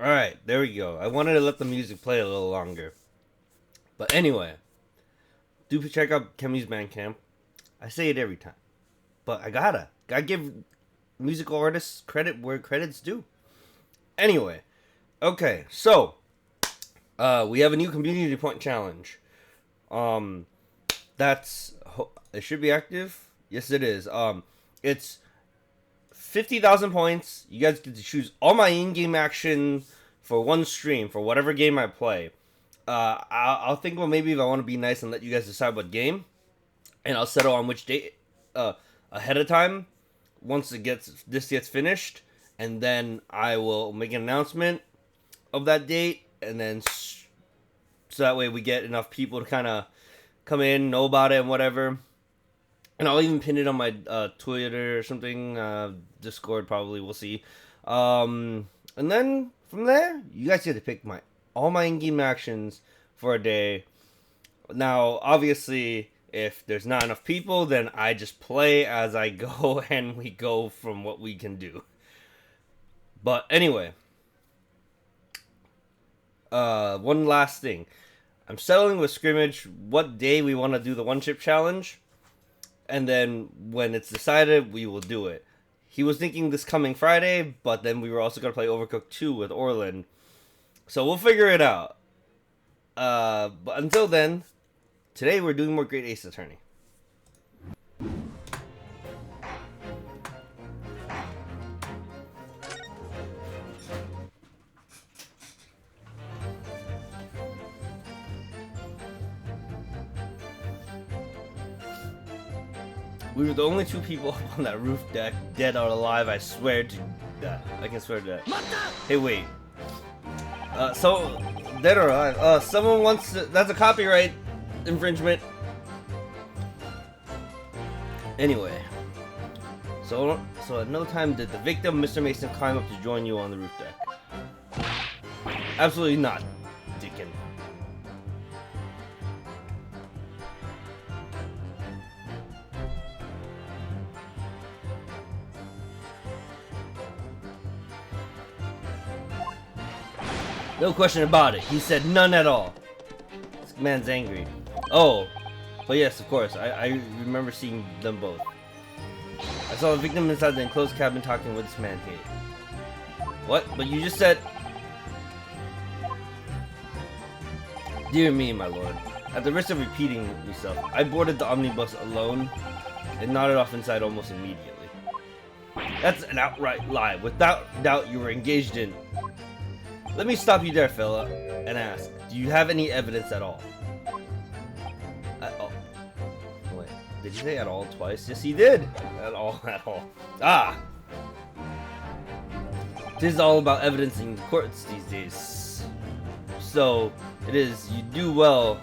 Alright, there we go. I wanted to let the music play a little longer. But anyway, do check out Kemi's Bandcamp. I say it every time. But I gotta give musical artists credit where credit's due. Anyway, okay, so we have a new community point challenge. That's it should be active. Yes, it is. It's 50,000 points. You guys get to choose all my in-game action for one stream for whatever game I play. I'll think, well, maybe if I want to be nice and let you guys decide what game, and I'll settle on which date ahead of time once this gets finished, and then I will make an announcement of that date, and then so that way we get enough people to kind of come in, know about it, and whatever. And I'll even pin it on my Twitter or something, Discord probably, we'll see. And then from there, you guys get to pick all my in-game actions for a day. Now, obviously, if there's not enough people, then I just play as I go, and we go from what we can do. But anyway, one last thing. I'm settling with Scrimmage what day we want to do the one-chip challenge. And then when it's decided, we will do it. He was thinking this coming Friday, but then we were also going to play Overcooked 2 with Orland. So we'll figure it out. But until then, today we're doing more Great Ace Attorney. We were the only two people up on that roof deck, dead or alive. I swear to that. I can swear to that. Hey, wait. So, dead or alive? Someone wants to, that's a copyright infringement. Anyway. So at no time did the victim, Mr. Mason, climb up to join you on the roof deck. Absolutely not, Dickin. No question about it. He said none at all. This man's angry. Oh, but yes, of course. I remember seeing them both. I saw the victim inside the enclosed cabin talking with this man here. What? But you just said... Dear me, my lord. At the risk of repeating myself, I boarded the omnibus alone and nodded off inside almost immediately. That's an outright lie. Without doubt, you were engaged in... Let me stop you there, fella, and ask, do you have any evidence at all? Wait, did he say at all twice? Yes, he did! At all. Ah! It is all about evidence in courts these days. So, it is, you do well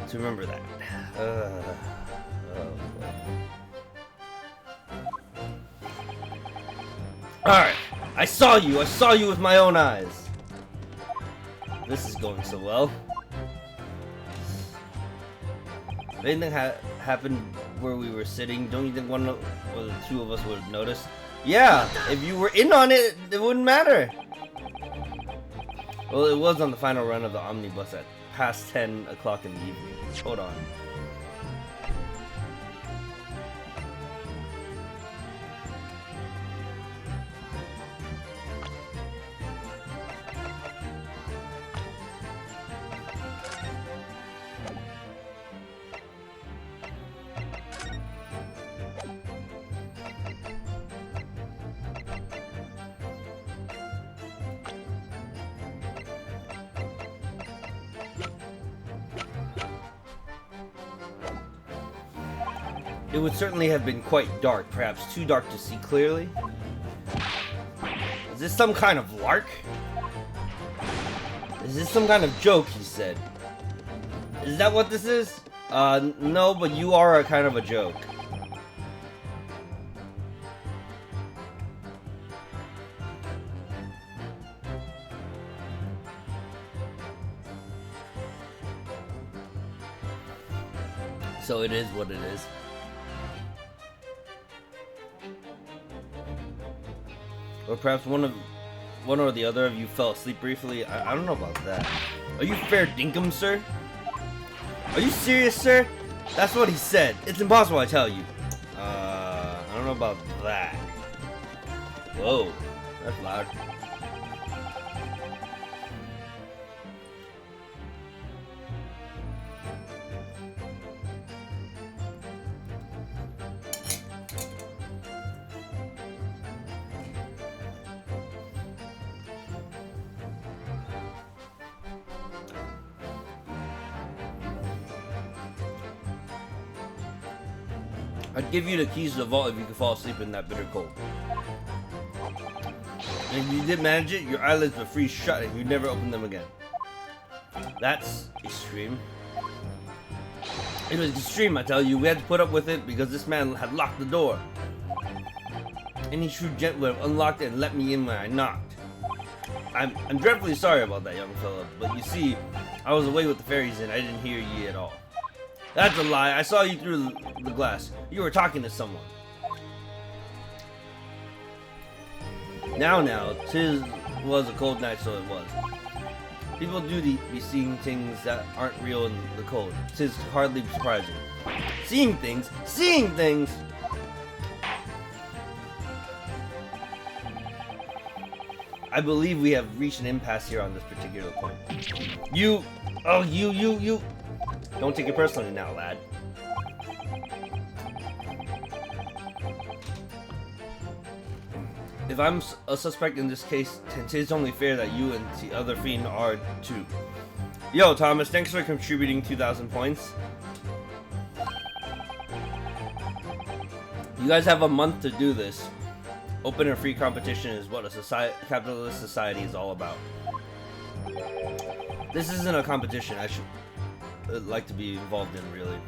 to remember that. Oh boy. Alright! I saw you with my own eyes. This is going so well. If anything happened where we were sitting, don't you think one or the two of us would have noticed? Yeah, if you were in on it, it wouldn't matter. Well, it was on the final run of the omnibus at past 10 o'clock in the evening. Hold on. It would certainly have been quite dark, perhaps too dark to see clearly. Is this some kind of lark? Is this some kind of joke, he said. Is that what this is? No, but you are a kind of a joke. So it is what it is. Or perhaps one one or the other of you fell asleep briefly. I don't know about that. Are you fair dinkum, sir? Are you serious, sir? That's what he said. It's impossible, I tell you. I don't know about that. Whoa, that's loud. I'd give you the keys to the vault if you could fall asleep in that bitter cold. And if you did manage it, your eyelids would freeze shut and you'd never open them again. That's extreme. It was extreme, I tell you. We had to put up with it because this man had locked the door. Any true gent would have unlocked it and let me in when I knocked. I'm dreadfully sorry about that, young fella, but you see, I was away with the fairies and I didn't hear ye at all. That's a lie. I saw you through the glass. You were talking to someone. Now, 'tis was a cold night, so it was. People do be seeing things that aren't real in the cold. 'Tis hardly surprising. Seeing things! Seeing things! I believe we have reached an impasse here on this particular point. You! Don't take it personally now, lad. If I'm a suspect in this case, it's only fair that you and the other fiend are too. Yo, Thomas, thanks for contributing 2,000 points. You guys have a month to do this. Open and free competition is what a capitalist society is all about. This isn't a competition I should like to be involved in, really.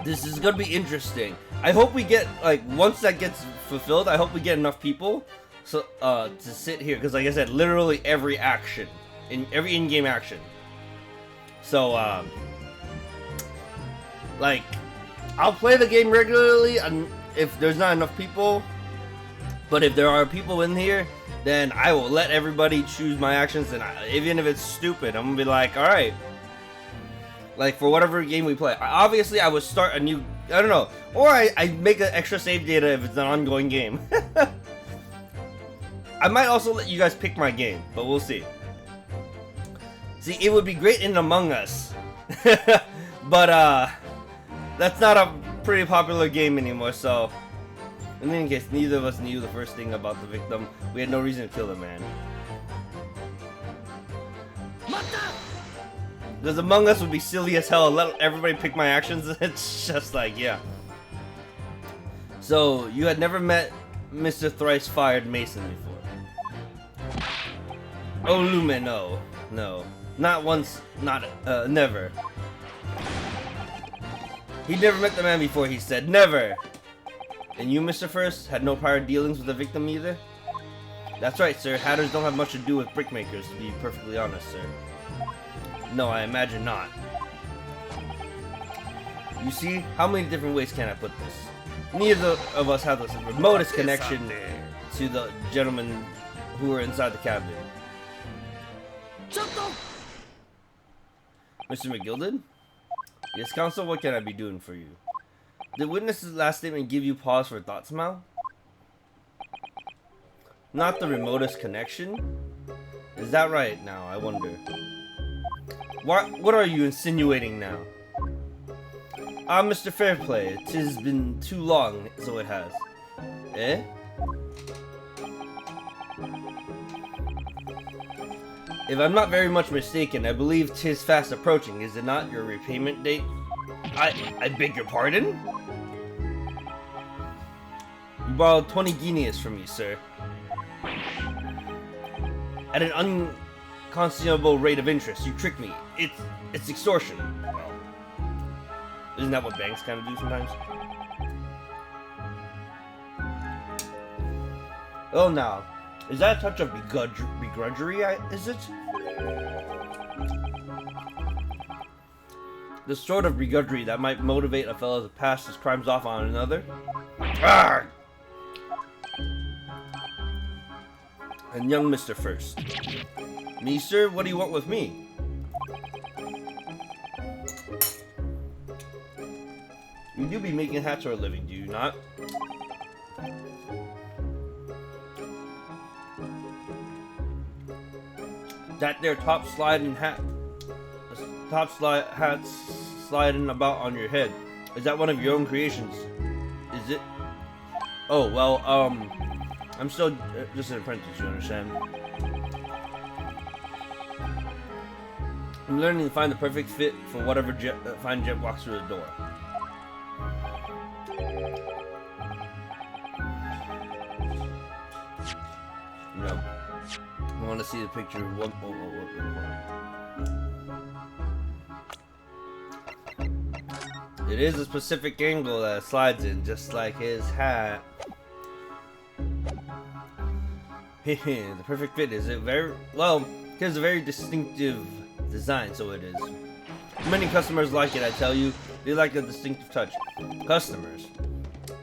This is gonna be interesting. I hope we get, like, once that gets fulfilled, I hope we get enough people so to sit here, because like I said, literally every action, every in-game action. So like, I'll play the game regularly and if there's not enough people, but if there are people in here, then I will let everybody choose my actions, and even if it's stupid, I'm gonna be like, alright. Like, for whatever game we play. Obviously, I would start a new, I don't know, or I make an extra save data if it's an ongoing game. I might also let you guys pick my game, but we'll see. See, it would be great in Among Us. But, that's not a pretty popular game anymore, so... In any case, neither of us knew the first thing about the victim. We had no reason to kill the man. Because Among Us would be silly as hell. Let everybody pick my actions. It's just like, yeah. So, you had never met Mr. Thrice Fired Mason before? Oh, Lumen, no. No. Not once, never. He'd never met the man before, he said. Never! And you, Mr. First, had no prior dealings with the victim either? That's right, sir. Hatters don't have much to do with brickmakers, to be perfectly honest, sir. No, I imagine not. You see, how many different ways can I put this? Neither of us have the remotest connection to the gentlemen who were inside the cabin. Mr. McGilded? Yes, counsel, what can I be doing for you? Did witness's last statement give you pause for thought somehow? Not the remotest connection? Is that right now, I wonder? What are you insinuating now? Ah, Mr. Fairplay, 'tis been too long, so it has. Eh? If I'm not very much mistaken, I believe 'tis fast approaching, is it not, your repayment date? I beg your pardon? You borrowed 20 guineas from me, sir. At an unconscionable rate of interest, you tricked me. It's extortion. Well, isn't that what banks kind of do sometimes? Oh, now, is that a touch of begrudgery, is it? The sort of begrudgery that might motivate a fellow to pass his crimes off on another? Ah! And young Mr. First. Me, sir? What do you want with me? You do be making hats for a living, do you not? That there top sliding hat, hats sliding about on your head. Is that one of your own creations? Is it? Oh well, I'm still just an apprentice. You understand? I'm learning to find the perfect fit for whatever fine jet walks through the door. You know, I want to see the picture. It is a specific angle that slides in, just like his hat. The perfect fit is it very well. It has a very distinctive design, so it is. Many customers like it, I tell you. They like a distinctive touch. Customers,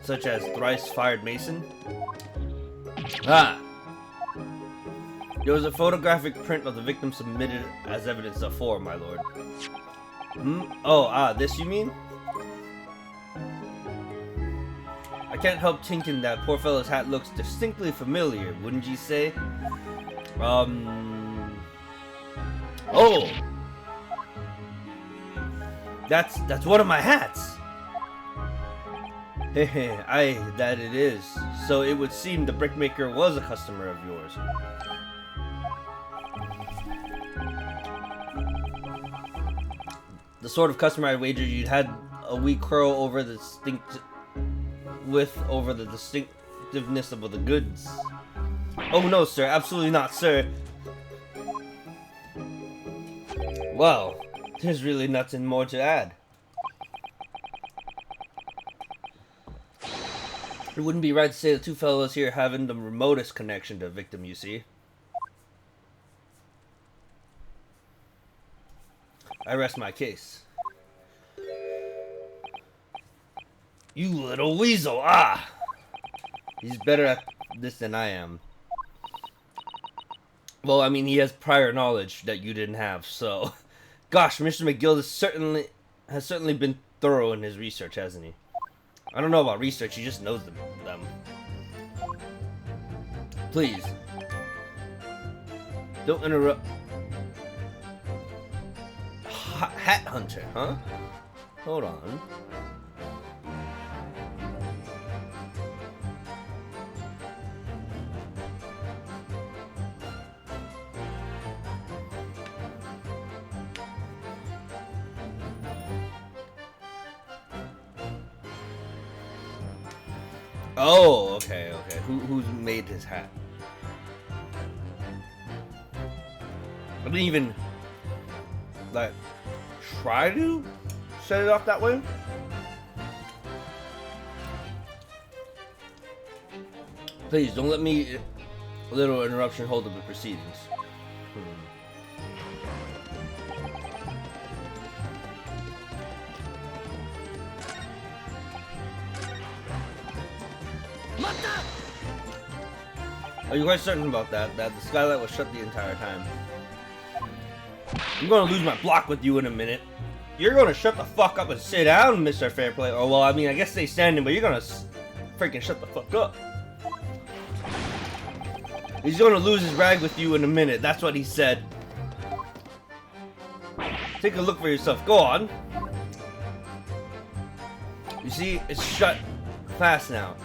such as Thrice Fired Mason. Ah! There was a photographic print of the victim submitted as evidence before, my lord. Oh, this you mean? I can't help thinking that poor fellow's hat looks distinctly familiar, wouldn't you say? Oh! That's one of my hats! Hehe, aye, that it is. So it would seem the brickmaker was a customer of yours. The sort of customer I wager you'd had a wee curl over the distinctiveness of the goods. Oh no, sir, absolutely not, sir. Well, there's really nothing more to add. It wouldn't be right to say the two fellows here having the remotest connection to the victim, you see. I rest my case. You little weasel, ah! He's better at this than I am. Well, I mean, he has prior knowledge that you didn't have, so... Gosh, Mr. McGill has certainly been thorough in his research, hasn't he? I don't know about research, he just knows them. Please. Don't interrupt. Hat hunter, huh? Hold on. Oh, okay. Who's made his hat? I didn't even like try to set it off that way. Please don't let me a little interruption hold up the proceedings. Are you quite certain about that? That the skylight was shut the entire time? I'm gonna lose my block with you in a minute. You're gonna shut the fuck up and sit down, Mr. Fairplay. Oh, well, I mean, I guess stay standing, but you're gonna freaking shut the fuck up. He's gonna lose his rag with you in a minute. That's what he said. Take a look for yourself. Go on. You see, it's shut fast now.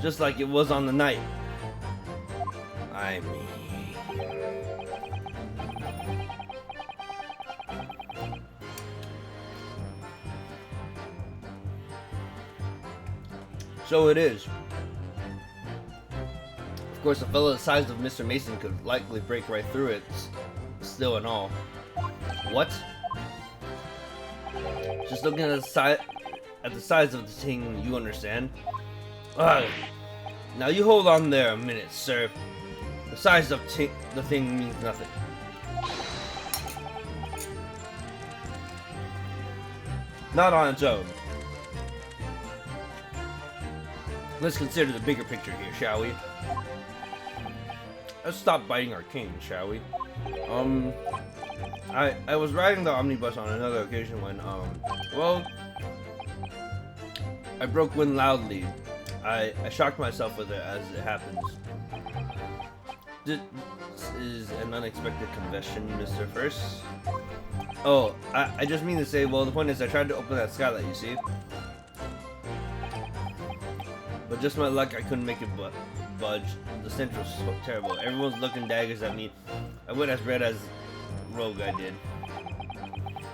Just like it was on the night. I mean... So it is. Of course, a fellow the size of Mr. Mason could likely break right through it, still and all. What? Just looking at the size of the thing, you understand? Now you hold on there a minute, sir. The size of the thing means nothing. Not on its own. Let's consider the bigger picture here, shall we? Let's stop biting our king, shall we? I was riding the omnibus on another occasion when, well, I broke wind loudly. I shocked myself with it as it happens. This is an unexpected confession, Mr. First. Oh, I just mean to say, well, the point is I tried to open that skylight, you see? But just my luck, I couldn't make it budge. The stench was so terrible. Everyone's looking daggers at me. I went as red as Rogue I did.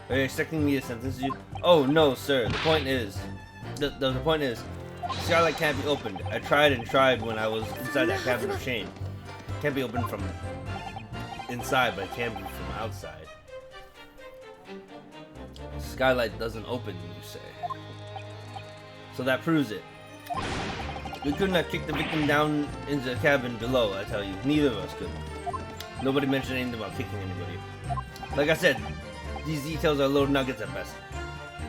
Are you expecting me to sentence you? Oh, no, sir. The point is... The point is, skylight can't be opened. I tried and tried when I was inside that cabin of shame. Can't be opened from inside, but it can be from outside. Skylight doesn't open, you say. So that proves it. We couldn't have kicked the victim down into the cabin below, I tell you. Neither of us could. Nobody mentioned anything about kicking anybody. Like I said, these details are little nuggets at best.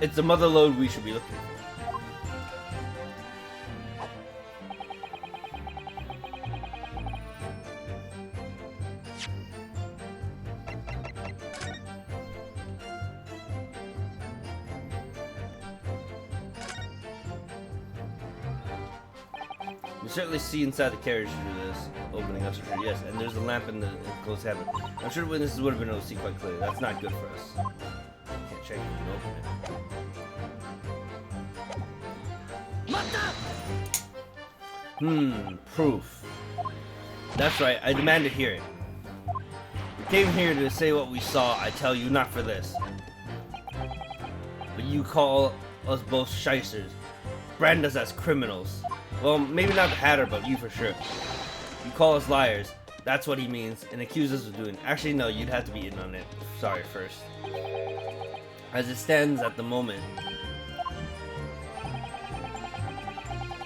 It's the mother lode we should be looking for. You certainly see inside the carriage through this opening up secure, yes, and there's a lamp in the closed cabin. I'm sure witnesses would have been able to see quite clearly. That's not good for us. Can't check if we can open it. Proof. That's right, I demand to hear it. We came here to say what we saw, I tell you, not for this. But you call us both shysters. Brand us as criminals. Well, maybe not the Hatter, but you for sure. You call us liars. That's what he means, and accuse us of doing. Actually, no, you'd have to be in on it. Sorry, First. As it stands at the moment,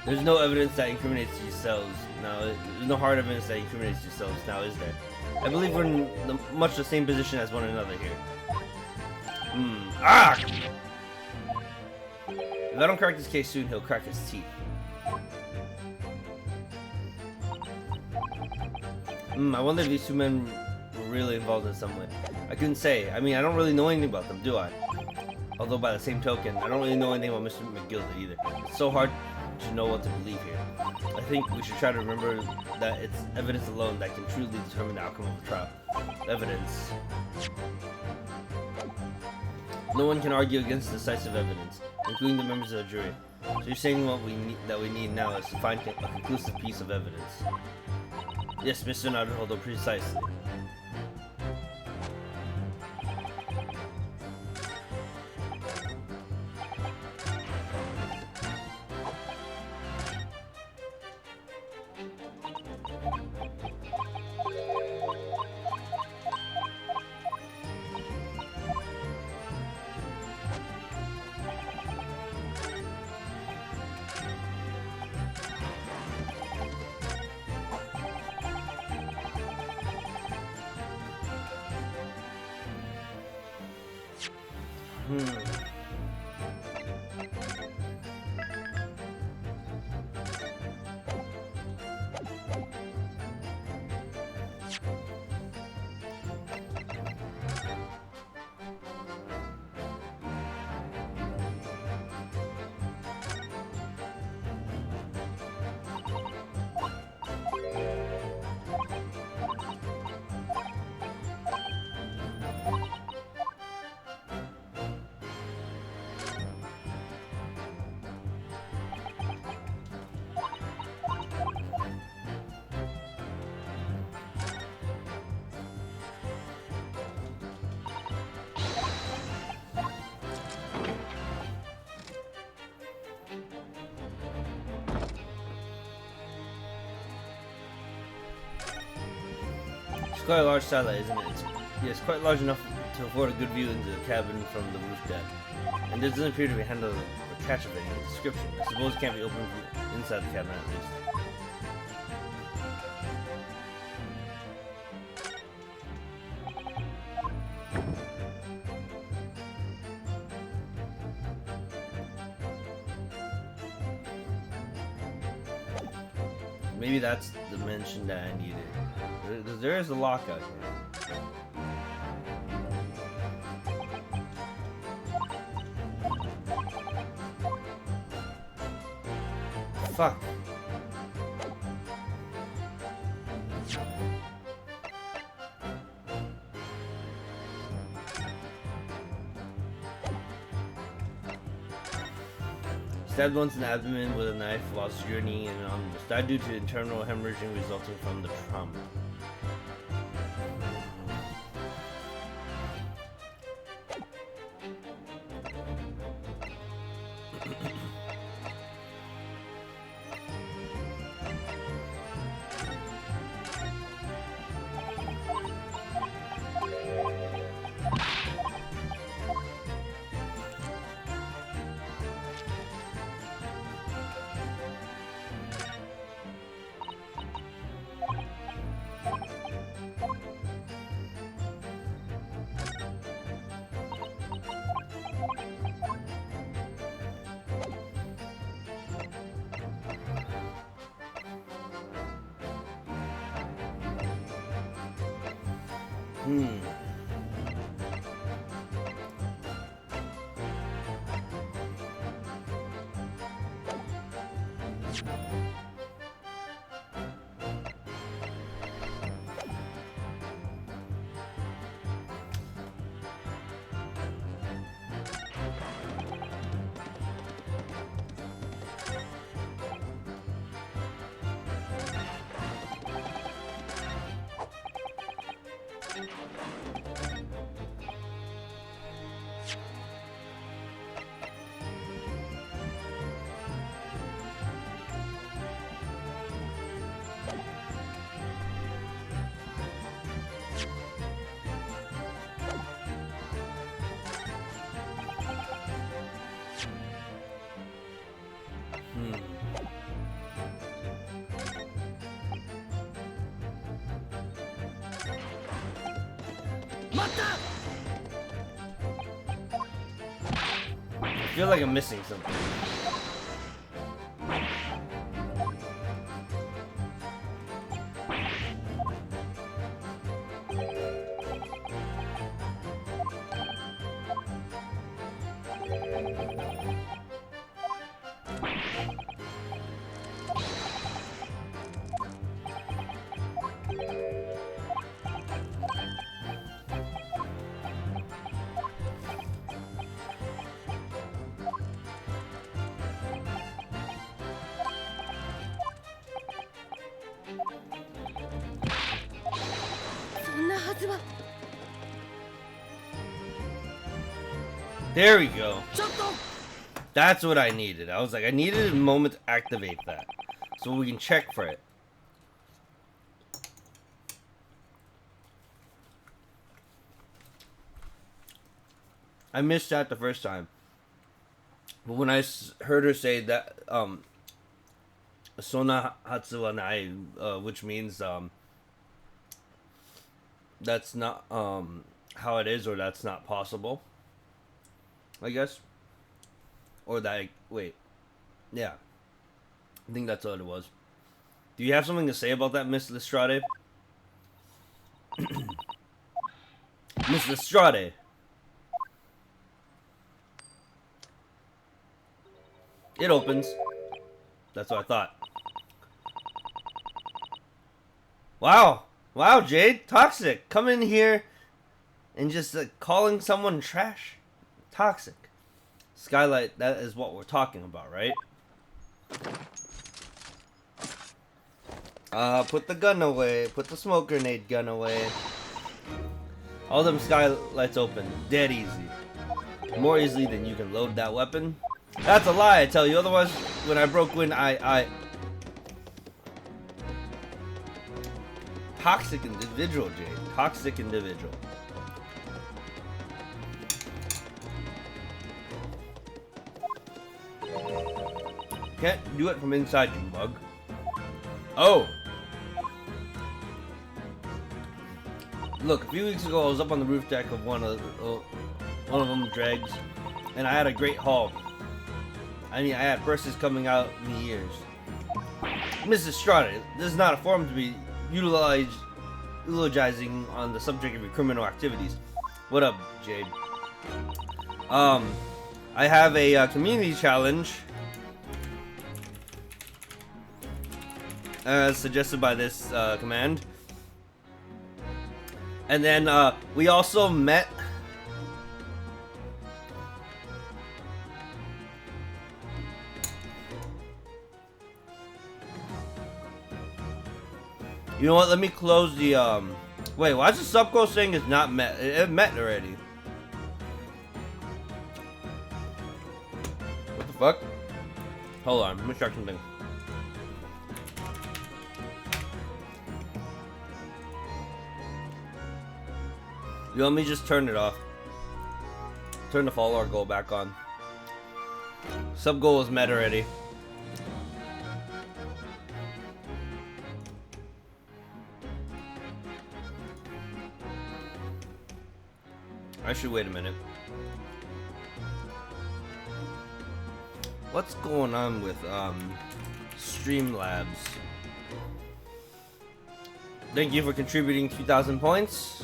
there's no evidence that incriminates yourselves. Now, there's no hard evidence that incriminates yourselves. Now, is there? I believe we're in much the same position as one another here. If I don't crack this case soon, he'll crack his teeth. I wonder if these two men were really involved in some way. I couldn't say. I mean, I don't really know anything about them, do I? Although by the same token, I don't really know anything about Mr. McGilda either. It's so hard to know what to believe here. I think we should try to remember that it's evidence alone that can truly determine the outcome of a trial. Evidence. No one can argue against decisive evidence, including the members of the jury. So you're saying what we need now is to find a conclusive piece of evidence. Yes, Mr. Naruhodo, precisely. It's quite a large satellite, isn't it? It's quite large enough to afford a good view into the cabin from the roof deck. And there doesn't appear to be handled or catch of any description. I suppose it can't be opened from inside the cabin at least. Maybe that's the mention that I needed. There is a lockout here. Fuck. Stabbed once in the abdomen with a knife while journeying in an omnibus. Died due to internal hemorrhaging resulting from the trauma. I feel like I'm missing something. There we go. That's what I needed. I was like, I needed a moment to activate that. So we can check for it. I missed that the first time. But when I heard her say that, Sona Hatsuwa Nai, which means, that's not, how it is, or that's not possible, I guess. Or that, wait. Yeah. I think that's what it was. Do you have something to say about that, Miss Lestrade? Miss Lestrade. It opens. That's what I thought. Wow. Wow, Jade. Toxic. Come in here and just calling someone trash. Toxic. Skylight, that is what we're talking about, right? Put the gun away. Put the smoke grenade gun away. All them skylights open. Dead easy. More easily than you can load that weapon. That's a lie, I tell you. Otherwise, when I broke in, Toxic individual, Jade. Toxic individual. Can't do it from inside, you mug. Oh! Look, a few weeks ago I was up on the roof deck of one of them dregs, and I had a great haul. I mean, I had purses coming out in the ears. Mrs. Strada, this is not a forum to be eulogizing on the subject of your criminal activities. What up, Jade? I have a community challenge as suggested by this command. And then we also met You know what? Let me close the wait, why is the sub goal saying it's not met? It met already. What the fuck? Hold on, let me check something. You let me just turn it off. Turn the follower goal back on. Sub goal is met already. I should wait a minute. What's going on with Streamlabs? Thank you for contributing 2,000 points.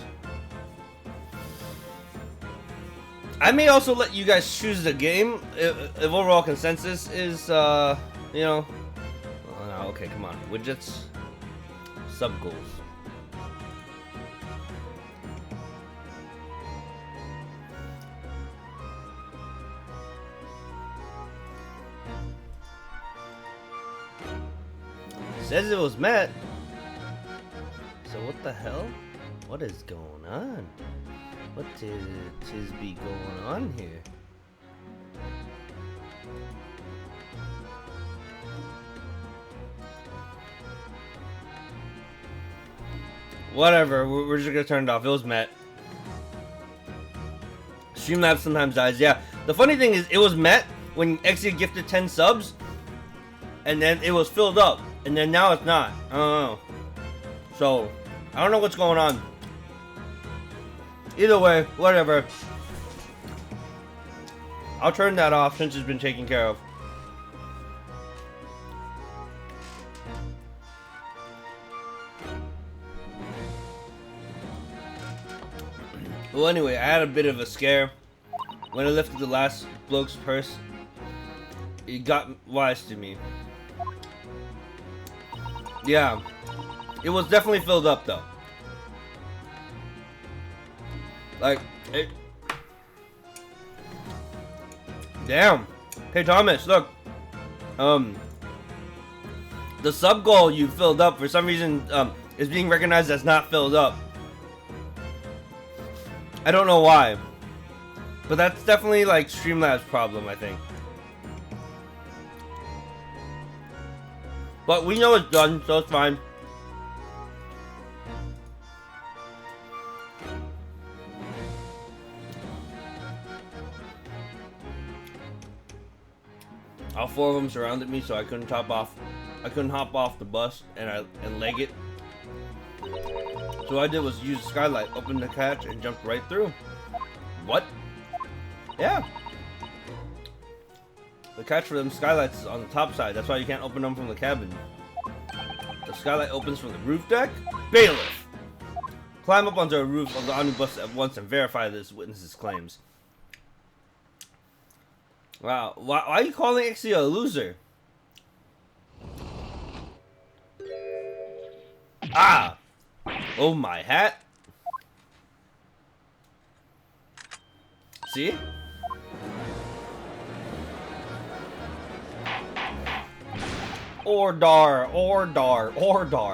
I may also let you guys choose the game if overall consensus is, you know. Oh, no, okay, come on. Widgets, sub goals. Says it was met. So what the hell? What is going on? What is be going on here? Whatever, we're just gonna turn it off. It was met. Streamlabs sometimes dies. Yeah. The funny thing is, it was met when Exia gifted 10 subs, and then it was filled up. And then now it's not. I don't know. So, I don't know what's going on. Either way, whatever. I'll turn that off since it's been taken care of. Well, anyway, I had a bit of a scare. When I lifted the last bloke's purse, it got wise to me. Yeah, it was definitely filled up though. Like, it... Damn. Hey Thomas, look. The sub goal you filled up for some reason is being recognized as not filled up. I don't know why. But that's definitely like Streamlabs' problem, I think. But we know it's done, so it's fine. All 4 of them surrounded me, so I couldn't hop off the bus and leg it. So what I did was use the skylight, open the catch, and jumped right through. What? Yeah. The catch for them skylights is on the top side. That's why you can't open them from the cabin. The skylight opens from the roof deck. Bailiff! Climb up onto a roof of the omnibus at once and verify this witness's claims. Wow. Why are you calling Ixia a loser? Ah! Oh, my hat. See? Ordar.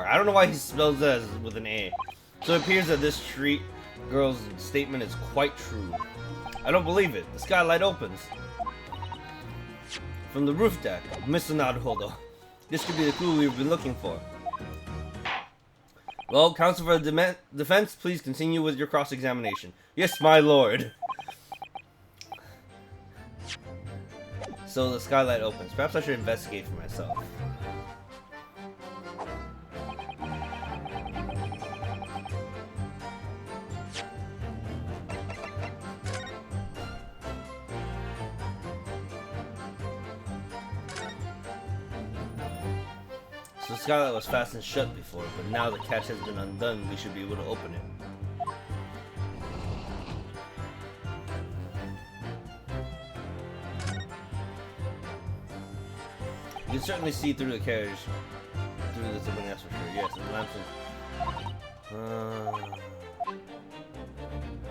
I don't know why he spells that with an A. So it appears that this street girl's statement is quite true. I don't believe it. The skylight opens from the roof deck. Mr. Naruhodo. This could be the clue we've been looking for. Well, counsel for the defense, please continue with your cross-examination. Yes, my lord. So the skylight opens. Perhaps I should investigate for myself. So the skylight was fastened shut before, but now the catch has been undone, we should be able to open it. You can certainly see through the carriage. Through this opening, that's for sure. Yes, and the lamps.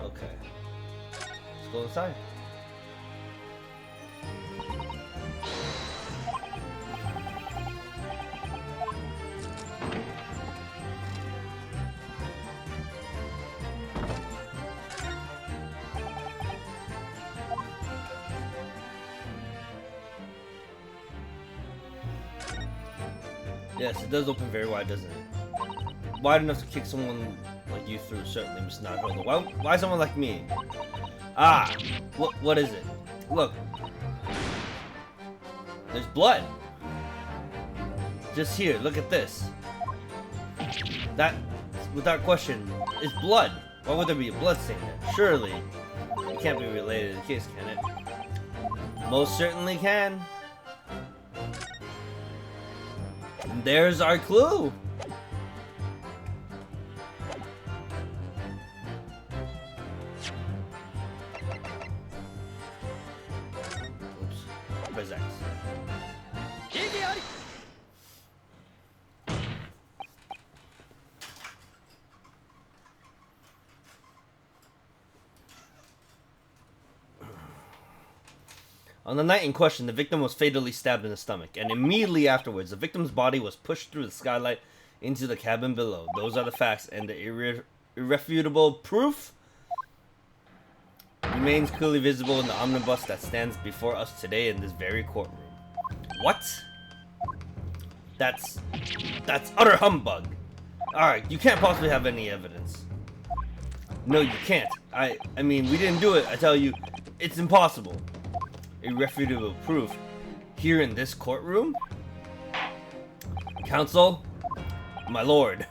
Okay. Let's go inside. Yes, it does open very wide, doesn't it? Wide enough to kick someone like you through, certainly, Mr. Nightholder. Why someone like me? Ah! What is it? Look. There's blood. Just here, look at this. That, without question, is blood. Why would there be a blood stain there? Surely, it can't be related to the case, can it? Most certainly can. And there's our clue. Oops. Press X. On the night in question, the victim was fatally stabbed in the stomach, and immediately afterwards, the victim's body was pushed through the skylight into the cabin below. Those are the facts, and the irrefutable proof remains clearly visible in the omnibus that stands before us today in this very courtroom. What? That's utter humbug. Alright, you can't possibly have any evidence. No, you can't. I mean, we didn't do it, I tell you. It's impossible. Irrefutable proof here in this courtroom? Counsel, my lord,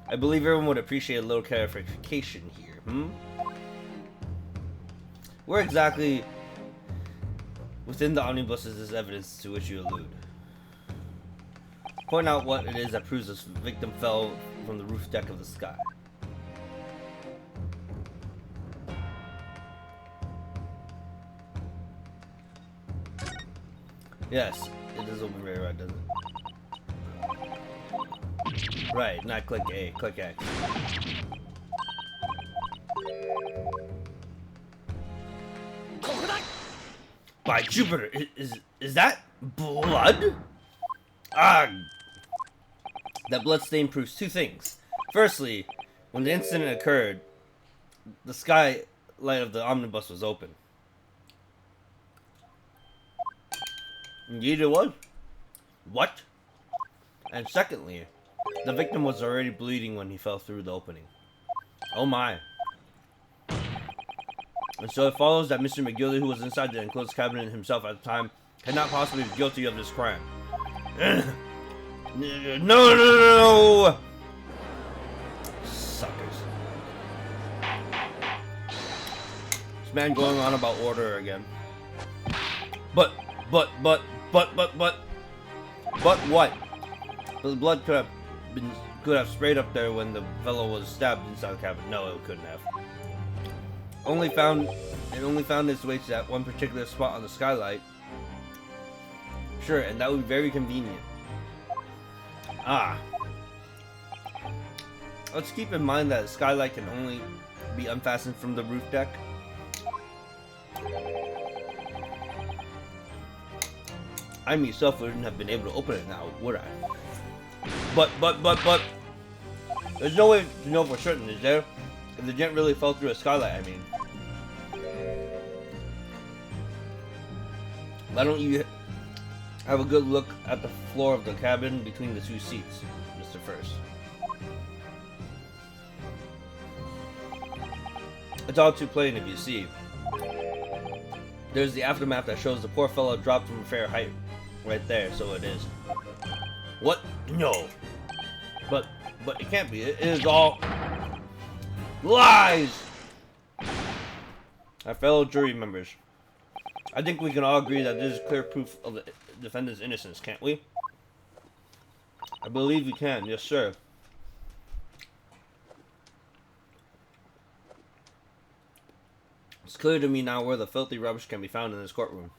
I believe everyone would appreciate a little clarification here, Where exactly within the omnibus is this evidence to which you allude? Point out what it is that proves this victim fell from the roof deck of the sky. Yes, it does open very right, doesn't it? Right, not click A, click X. By Jupiter, is that blood? Ah! That blood stain proves two things. Firstly, when the incident occurred, the skylight of the omnibus was open. Indeed it was. What? And secondly, the victim was already bleeding when he fell through the opening. Oh my. And so it follows that Mr. McGilly, who was inside the enclosed cabinet himself at the time, cannot possibly be guilty of this crime. No! Suckers. This man going on about order again. But what? The blood could have sprayed up there when the fellow was stabbed inside the cabin. No, it couldn't have. It only found its way to that one particular spot on the skylight. Sure, and that would be very convenient. Ah. Let's keep in mind that the skylight can only be unfastened from the roof deck. I myself wouldn't have been able to open it now, would I? But there's no way to know for certain, is there? If the gent really fell through a skylight, I mean. Why don't you have a good look at the floor of the cabin between the two seats, Mr. First? It's all too plain if you see. There's the aftermath that shows the poor fellow dropped from a fair height. Right there, so it is. What? No. But it can't be. It is all lies! Our fellow jury members, I think we can all agree that this is clear proof of the defendant's innocence, can't we? I believe you can, yes sir. It's clear to me now where the filthy rubbish can be found in this courtroom.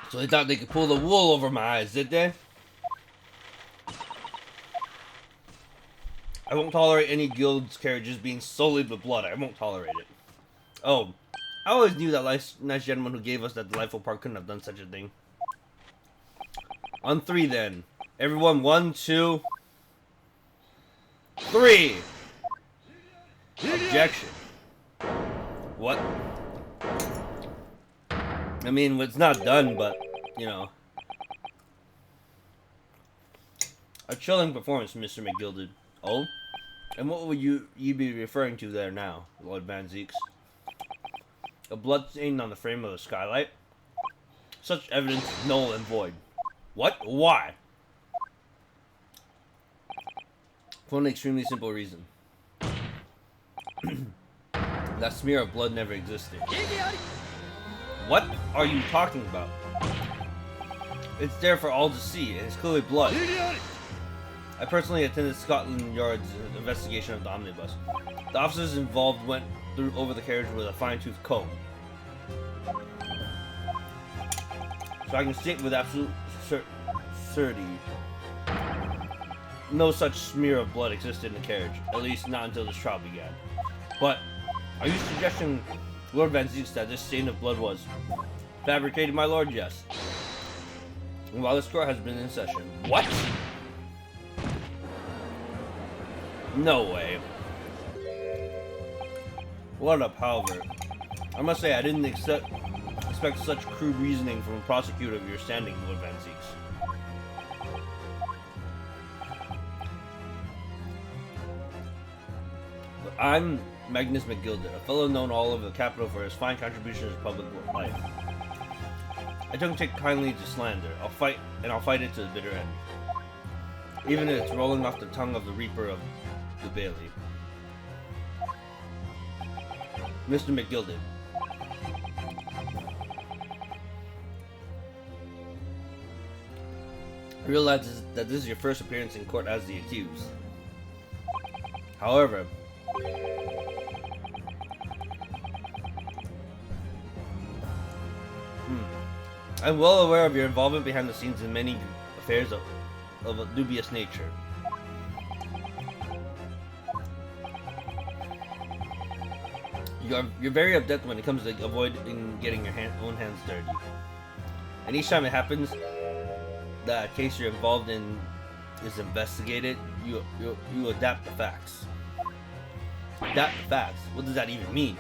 So they thought they could pull the wool over my eyes, did they? I won't tolerate any guild's carriages being sullied with blood. I won't tolerate it. Oh, I always knew that nice gentleman who gave us that delightful park couldn't have done such a thing. On 3 then. Everyone, 1, 2, 3. Objection. What? I mean, it's not done, but, you know. A chilling performance, Mr. McGilded. Oh? And what would you be referring to there now, Lord Van Zieks? A blood stain on the frame of the skylight? Such evidence is null and void. What? Why? For an extremely simple reason. That smear of blood never existed. What are you talking about? It's there for all to see, and it's clearly blood. I personally attended Scotland Yard's investigation of the omnibus. The officers involved went over the carriage with a fine-tooth comb. So I can state with absolute certainty, no such smear of blood existed in the carriage, at least not until this trial began. But, are you suggesting, Lord Van Zieks, that this stain of blood was fabricated, my lord? Yes. And while this court has been in session. What? No way. What a palaver. I must say, I didn't expect such crude reasoning from a prosecutor of your standing, Lord Van Zieks. But I'm Magnus McGilded, a fellow known all over the capital for his fine contributions to public life. I don't take kindly to slander. I'll fight it to the bitter end. Even if it's rolling off the tongue of the reaper of the Bailey. Mr. McGilded. I realize that this is your first appearance in court as the accused. However, I'm well aware of your involvement behind the scenes in many affairs of a dubious nature. You're very adept when it comes to avoiding getting your own hands dirty. And each time it happens, that case you're involved in is investigated, you adapt the facts. Adapt the facts? What does that even mean?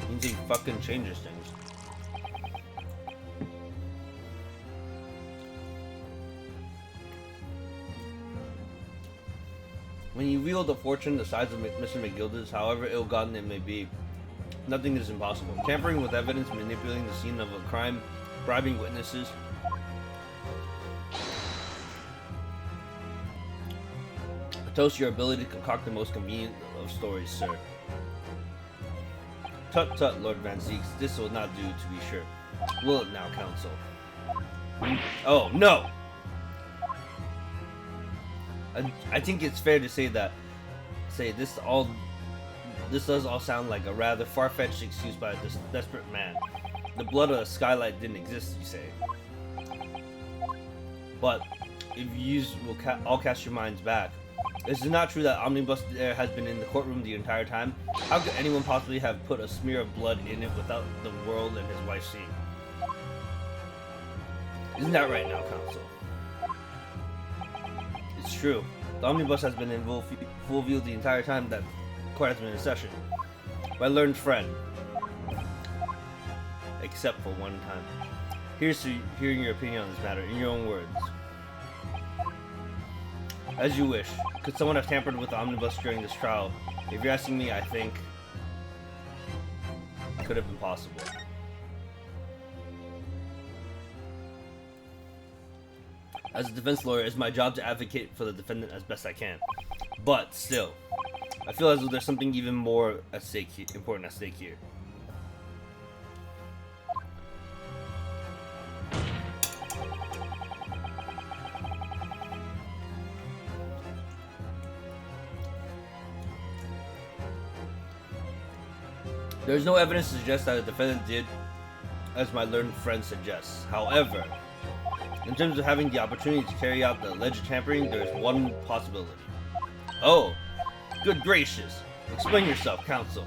It means he fucking changes things. When you wield a fortune the size of Mr. McGilded's, however ill-gotten it may be, nothing is impossible. Tampering with evidence, manipulating the scene of a crime, bribing witnesses. I toast your ability to concoct the most convenient of stories, sir. Tut tut, Lord Van Zieks, this will not do, to be sure. Will it now, counsel? Oh, no! I think it's fair to say this does all sound like a rather far-fetched excuse by a desperate man. The blood of a skylight didn't exist, you say. But if you will all cast your minds back, is it not true that Omnibus has been in the courtroom the entire time? How could anyone possibly have put a smear of blood in it without the world and his wife seeing? Isn't that right now, counsel? It's true. The omnibus has been in full view the entire time that the court has been in session. My learned friend. Except for one time. Here's to hearing your opinion on this matter in your own words. As you wish. Could someone have tampered with the omnibus during this trial? If you're asking me, I think it could have been possible. As a defense lawyer, it's my job to advocate for the defendant as best I can. But still, I feel as though there's something even more important at stake here. There's no evidence to suggest that the defendant did as my learned friend suggests. However, in terms of having the opportunity to carry out the alleged tampering, there is one possibility. Oh, good gracious. Explain yourself, counsel.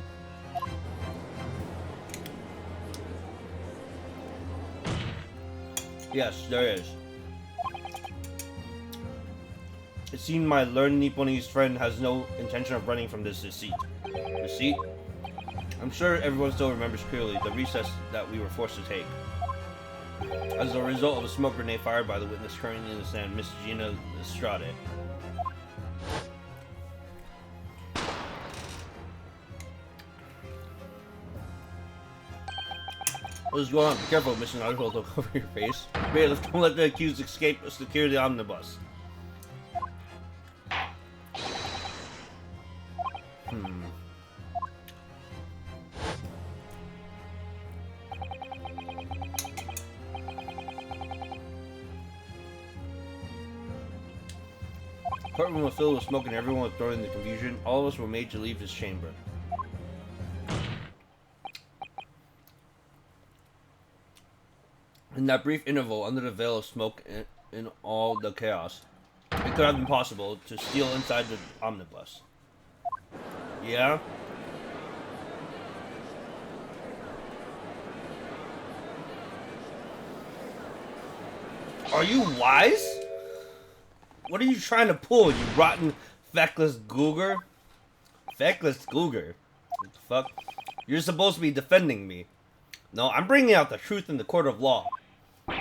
Yes, there is. It seems my learned Nipponese friend has no intention of running from this deceit. Deceit? I'm sure everyone still remembers clearly the recess that we were forced to take. As a result of a smoke grenade fired by the witness currently in the stand, Miss Gina Estrade. What is going on? Be careful, Mr. Naruto, don't cover your face. Bailiff, don't let the accused escape. Secure the omnibus. The courtroom was filled with smoke and everyone was thrown in the confusion. All of us were made to leave this chamber. In that brief interval, under the veil of smoke and in all the chaos, it could have been possible to steal inside the omnibus. Yeah? Are you wise? What are you trying to pull, you rotten, feckless googer? Feckless googer? What the fuck? You're supposed to be defending me. No, I'm bringing out the truth in the court of law.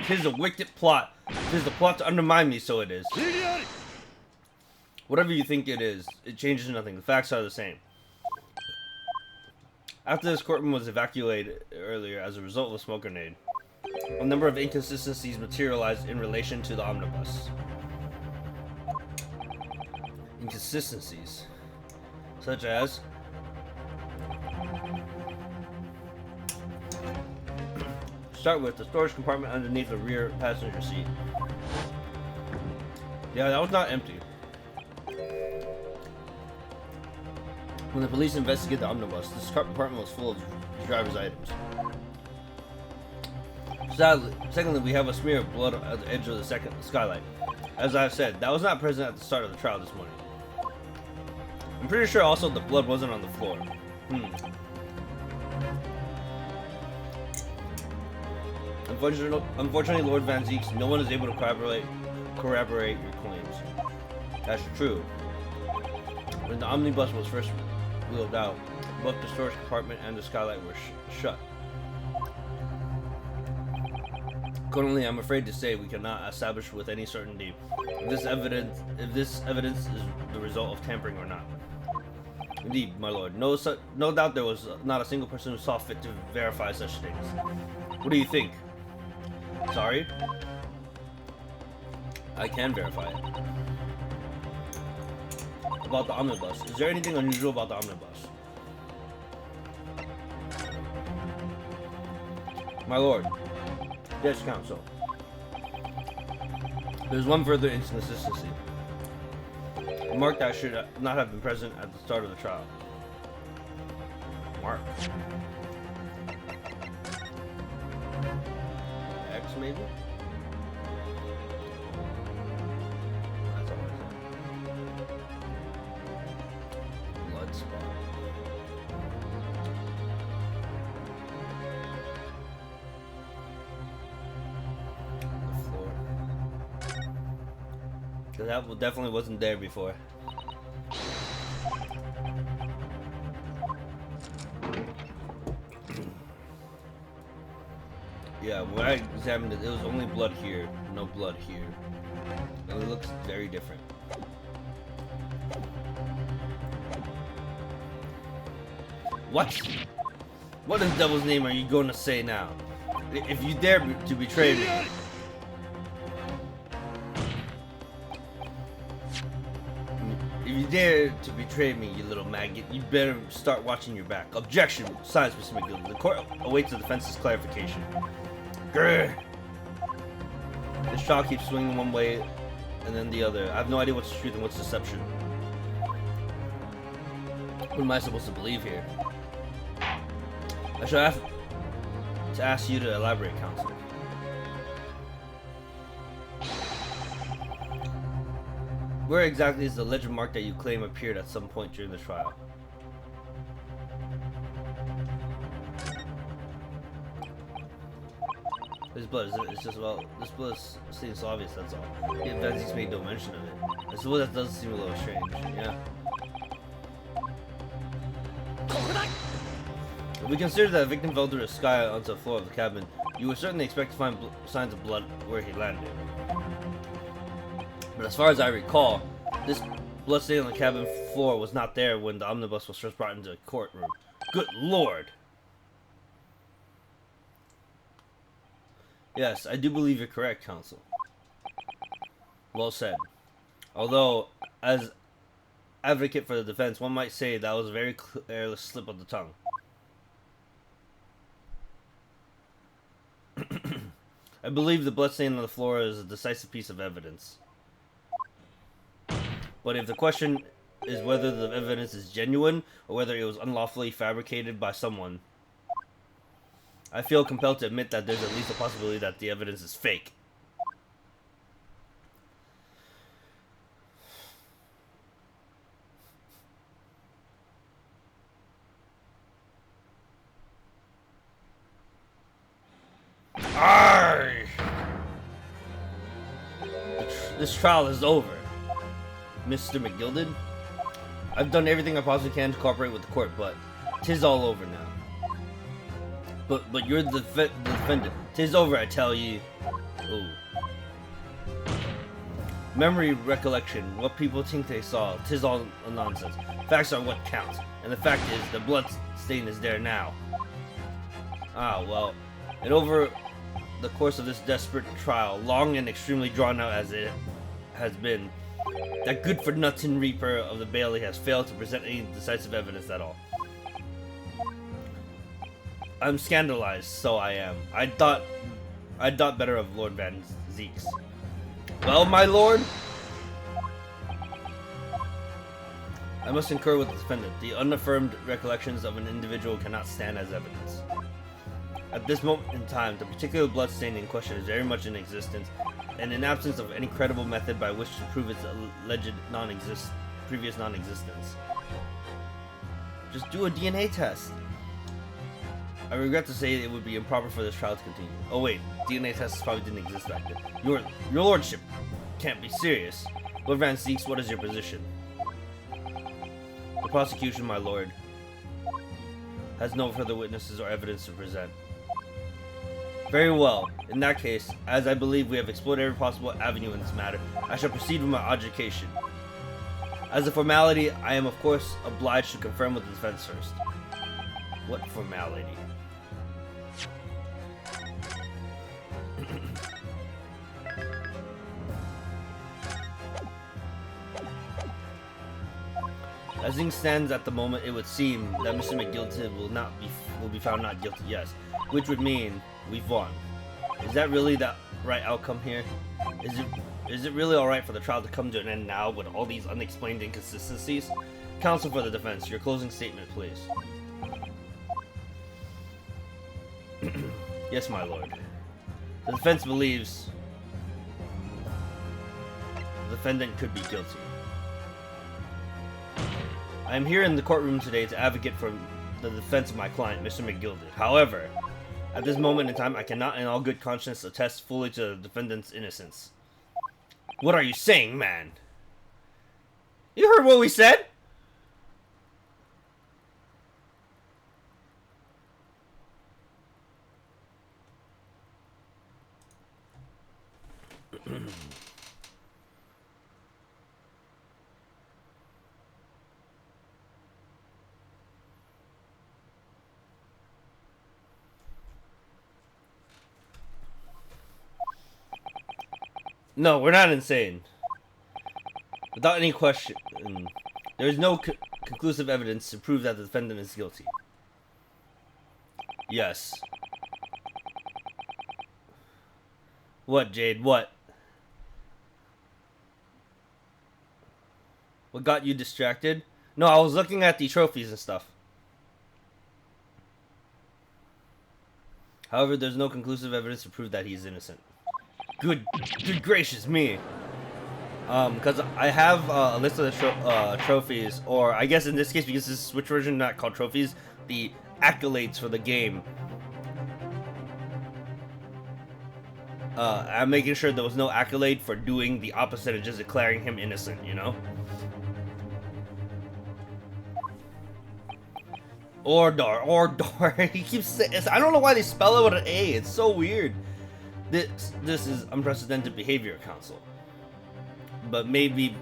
Tis a wicked plot. Tis the plot to undermine me, so it is. Whatever you think it is, it changes nothing. The facts are the same. After this courtroom was evacuated earlier as a result of a smoke grenade, a number of inconsistencies materialized in relation to the omnibus. Inconsistencies, such as start with the storage compartment underneath the rear passenger seat. Yeah, that was not empty. When the police investigated the omnibus, this compartment was full of the driver's items. Secondly, we have a smear of blood at the edge of the second skylight. As I've said, that was not present at the start of the trial this morning. I'm pretty sure also the blood wasn't on the floor. Unfortunately, Lord Van Zeeks, no one is able to corroborate your claims. That's true. When the omnibus was first wheeled out, both the storage compartment and the skylight were shut. Currently, I'm afraid to say we cannot establish with any certainty if this evidence is the result of tampering or not. Indeed, my lord, no doubt there was not a single person who saw fit to verify such things. What do you think? Sorry? I can verify it. About the omnibus. Is there anything unusual about the omnibus? My lord. Yes, counsel. There's one further inconsistency. A mark that should not have been present at the start of the trial. Mark. X, maybe? That's all I said. Blood spot. That definitely wasn't there before. Yeah, when I examined it, it was only blood here, no blood here. And it looks very different. What? What in the devil's name are you going to say now? If you dare to betray me... If you dare to betray me, you little maggot, you better start watching your back. Objection! Silence, Mr. McGill. The court awaits the defense's clarification. Grr! This trial keeps swinging one way and then the other. I have no idea what's truth and what's deception. What am I supposed to believe here? I should have to ask you to elaborate, Counsel. Where exactly is the legend mark that you claim appeared at some point during the trial? This blood it's just, well, this blood seems obvious, that's all. The Van made no mention of it. I suppose that does seem a little strange, yeah. If we consider that the victim fell through the sky onto the floor of the cabin, you would certainly expect to find signs of blood where he landed. But as far as I recall, this blood stain on the cabin floor was not there when the omnibus was first brought into the courtroom. Good lord! Yes, I do believe you're correct, Counsel. Well said. Although, as advocate for the defense, one might say that was a very careless slip of the tongue. I believe the bloodstain on the floor is a decisive piece of evidence. But if the question is whether the evidence is genuine or whether it was unlawfully fabricated by someone, I feel compelled to admit that there's at least a possibility that the evidence is fake. Arrgh! This trial is over, Mr. McGilded. I've done everything I possibly can to cooperate with the court, but 'tis all over now. But you're the defendant. 'Tis over, I tell ye. Ooh. Memory, recollection, what people think they saw, 'tis all nonsense. Facts are what counts, and the fact is, the blood stain is there now. Ah, well, and over the course of this desperate trial, long and extremely drawn out as it has been, that good-for-nothing Reaper of the Bailey has failed to present any decisive evidence at all. I'm scandalized, so I am. I thought better of Lord Van Zieks. Well, my lord, I must concur with the defendant. The unaffirmed recollections of an individual cannot stand as evidence. At this moment in time, the particular bloodstain in question is very much in existence, and in absence of any credible method by which to prove its alleged previous non-existence. Just do a DNA test. I regret to say it would be improper for this trial to continue. Oh wait, DNA tests probably didn't exist back then. Your lordship can't be serious. Lord Van Zieks, what is your position? The prosecution, my lord, has no further witnesses or evidence to present. Very well. In that case, as I believe we have explored every possible avenue in this matter, I shall proceed with my adjudication. As a formality, I am of course obliged to confirm with the defense first. What formality? As things stands at the moment, it would seem that Mr. McGilded will be found not guilty, yes, which would mean we've won. Is that really the right outcome here? Is it really alright for the trial to come to an end now with all these unexplained inconsistencies? Counsel for the defense, your closing statement, please. Yes, my lord. The defense believes the defendant could be guilty. I am here in the courtroom today to advocate for the defense of my client, Mr. McGilded. However, at this moment in time, I cannot in all good conscience attest fully to the defendant's innocence. What are you saying, man? You heard what we said? No, we're not insane. Without any question, there is no conclusive evidence to prove that the defendant is guilty. Yes. What, Jade? What? What got you distracted? No, I was looking at the trophies and stuff. However, there's no conclusive evidence to prove that he's innocent. Good gracious me. Because I have a list of the trophies, or I guess in this case, because this is Switch version, not called trophies, the accolades for the game. I'm making sure there was no accolade for doing the opposite of just declaring him innocent, you know? Ordor. He keeps saying, I don't know why they spell it with an A. It's so weird. This is unprecedented behavior, Council. But maybe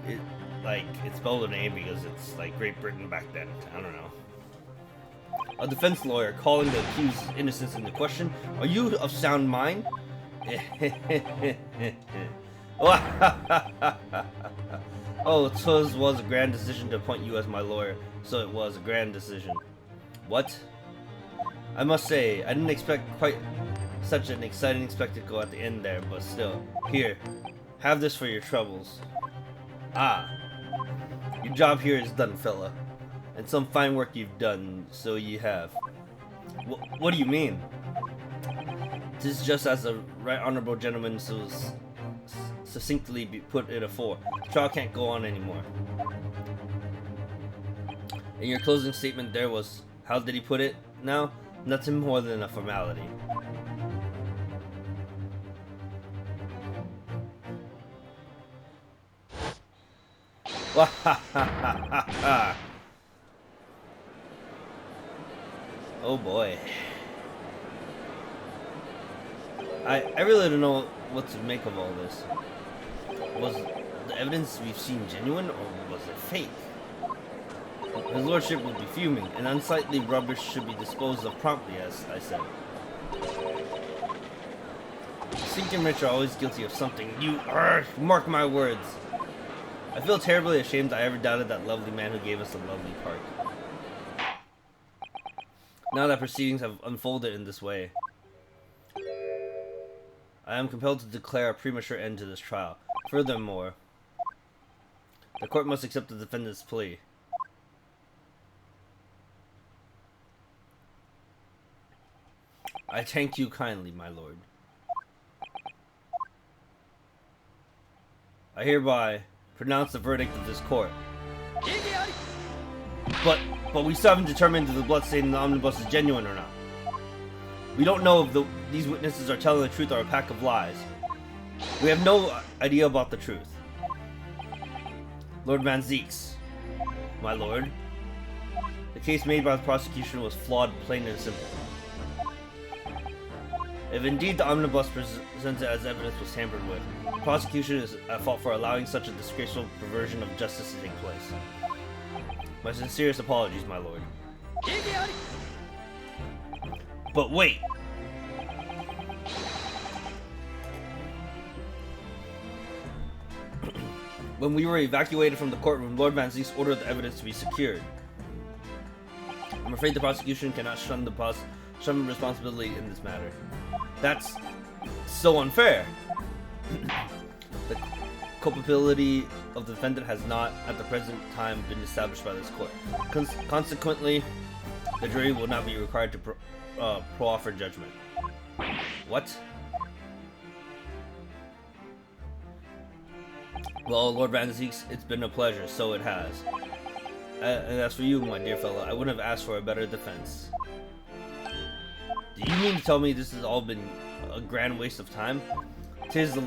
it's spelled with an A because it's like Great Britain back then. I don't know. A defense lawyer calling the accused's innocence into question. Are you of sound mind? Oh, it was a grand decision to appoint you as my lawyer. So it was a grand decision. What? I must say, I didn't expect quite such an exciting spectacle at the end there, but still. Here, have this for your troubles. Ah, your job here is done, fella. And some fine work you've done, so you have. What do you mean? This is just as the right honorable gentleman so succinctly put it afore. The trial can't go on anymore. In your closing statement there was, how did he put it now? Nothing more than a formality. Oh boy. I really don't know what to make of all this. Was the evidence we've seen genuine, or was it fake? His lordship would be fuming, and unsightly rubbish should be disposed of promptly, as I said. Stinking rich are always guilty of something. Mark my words. I feel terribly ashamed I ever doubted that lovely man who gave us a lovely park. Now that proceedings have unfolded in this way, I am compelled to declare a premature end to this trial. Furthermore, the court must accept the defendant's plea. I thank you kindly, my lord. I hereby pronounce the verdict of this court. But we still haven't determined if the bloodstain in the omnibus is genuine or not. We don't know if these witnesses are telling the truth or a pack of lies. We have no idea about the truth. Lord Van Zieks, my lord, the case made by the prosecution was flawed, plain and simple. If indeed the omnibus presented as evidence was tampered with, the prosecution is at fault for allowing such a disgraceful perversion of justice to take place. My sincerest apologies, my lord. But wait! When we were evacuated from the courtroom, Lord Van Zieks ordered the evidence to be secured. I'm afraid the prosecution cannot shun responsibility in this matter. That's so unfair! The culpability of the defendant has not, at the present time, been established by this court. Consequently, the jury will not be required to proffer judgment. What? Well, Lord Van Zieks, it's been a pleasure, so it has. And as for you, my dear fellow, I wouldn't have asked for a better defense. Do you mean to tell me this has all been a grand waste of time? 'Tis the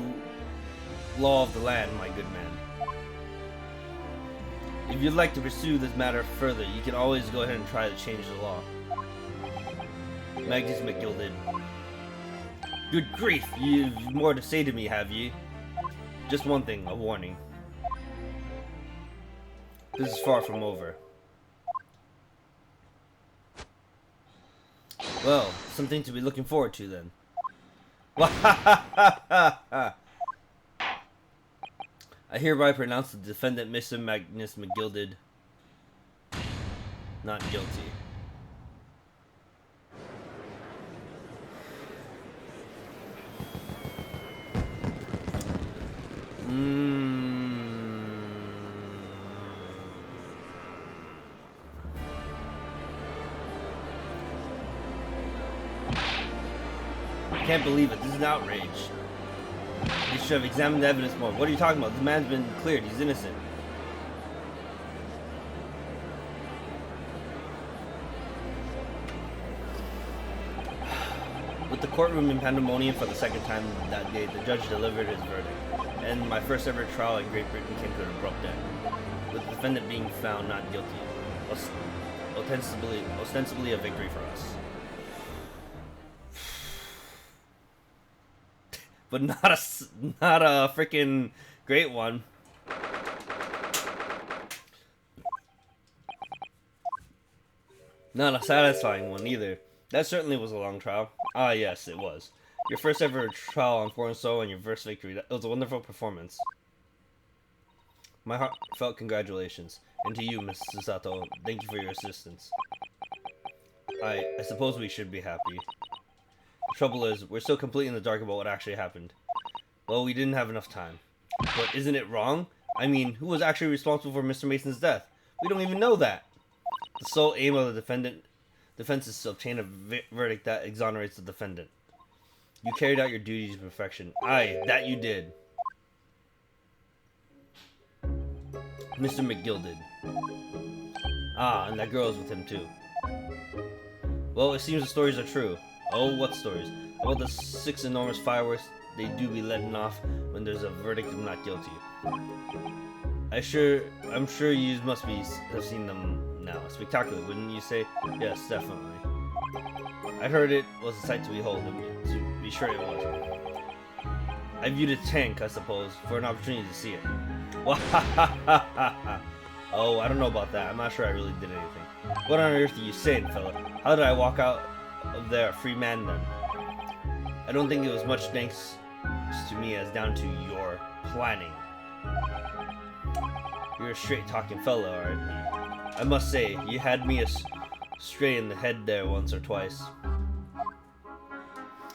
law of the land, my good man. If you'd like to pursue this matter further, you can always go ahead and try to change the law. Magnus McGilded. Good grief, you've more to say to me, have you? Just one thing, a warning. This is far from over. Well, something to be looking forward to then. I hereby pronounce the defendant, Mr. Magnus McGilded, not guilty. can't believe it. This is an outrage. You should have examined the evidence more. What are you talking about? The man's been cleared. He's innocent. With the courtroom in pandemonium for the second time that day, the judge delivered his verdict, and my first ever trial in Great Britain came to an abrupt end, with the defendant being found not guilty. Ostensibly a victory for us. But not a freaking great one. Not a satisfying one either. That certainly was a long trial. Ah, yes, it was. Your first ever trial on Foreign Soul and your first victory. It was a wonderful performance. My heartfelt congratulations. And to you, Mrs. Sato, thank you for your assistance. I suppose we should be happy. The trouble is, we're still completely in the dark about what actually happened. Well, we didn't have enough time. But isn't it wrong? I mean, who was actually responsible for Mr. Mason's death? We don't even know that. The sole aim of the defense is to obtain a verdict that exonerates the defendant. You carried out your duties to perfection. Aye, that you did. Mr. McGill did. Ah, and that girl is with him too. Well, it seems the stories are true. Oh, what stories? About the 6 enormous fireworks they do be letting off when there's a verdict of not guilty. I'm sure you must have seen them now. Spectacular, wouldn't you say? Yes, definitely. I heard it was a sight to behold, and to be sure it was. I viewed a tank, I suppose, for an opportunity to see it. Oh, I don't know about that. I'm not sure I really did anything. What on earth are you saying, fella? How did I walk out of there a free man then? I don't think it was much thanks to me as down to your planning. You're a straight-talking fella, aren't you? I must say, you had me astray in the head there once or twice.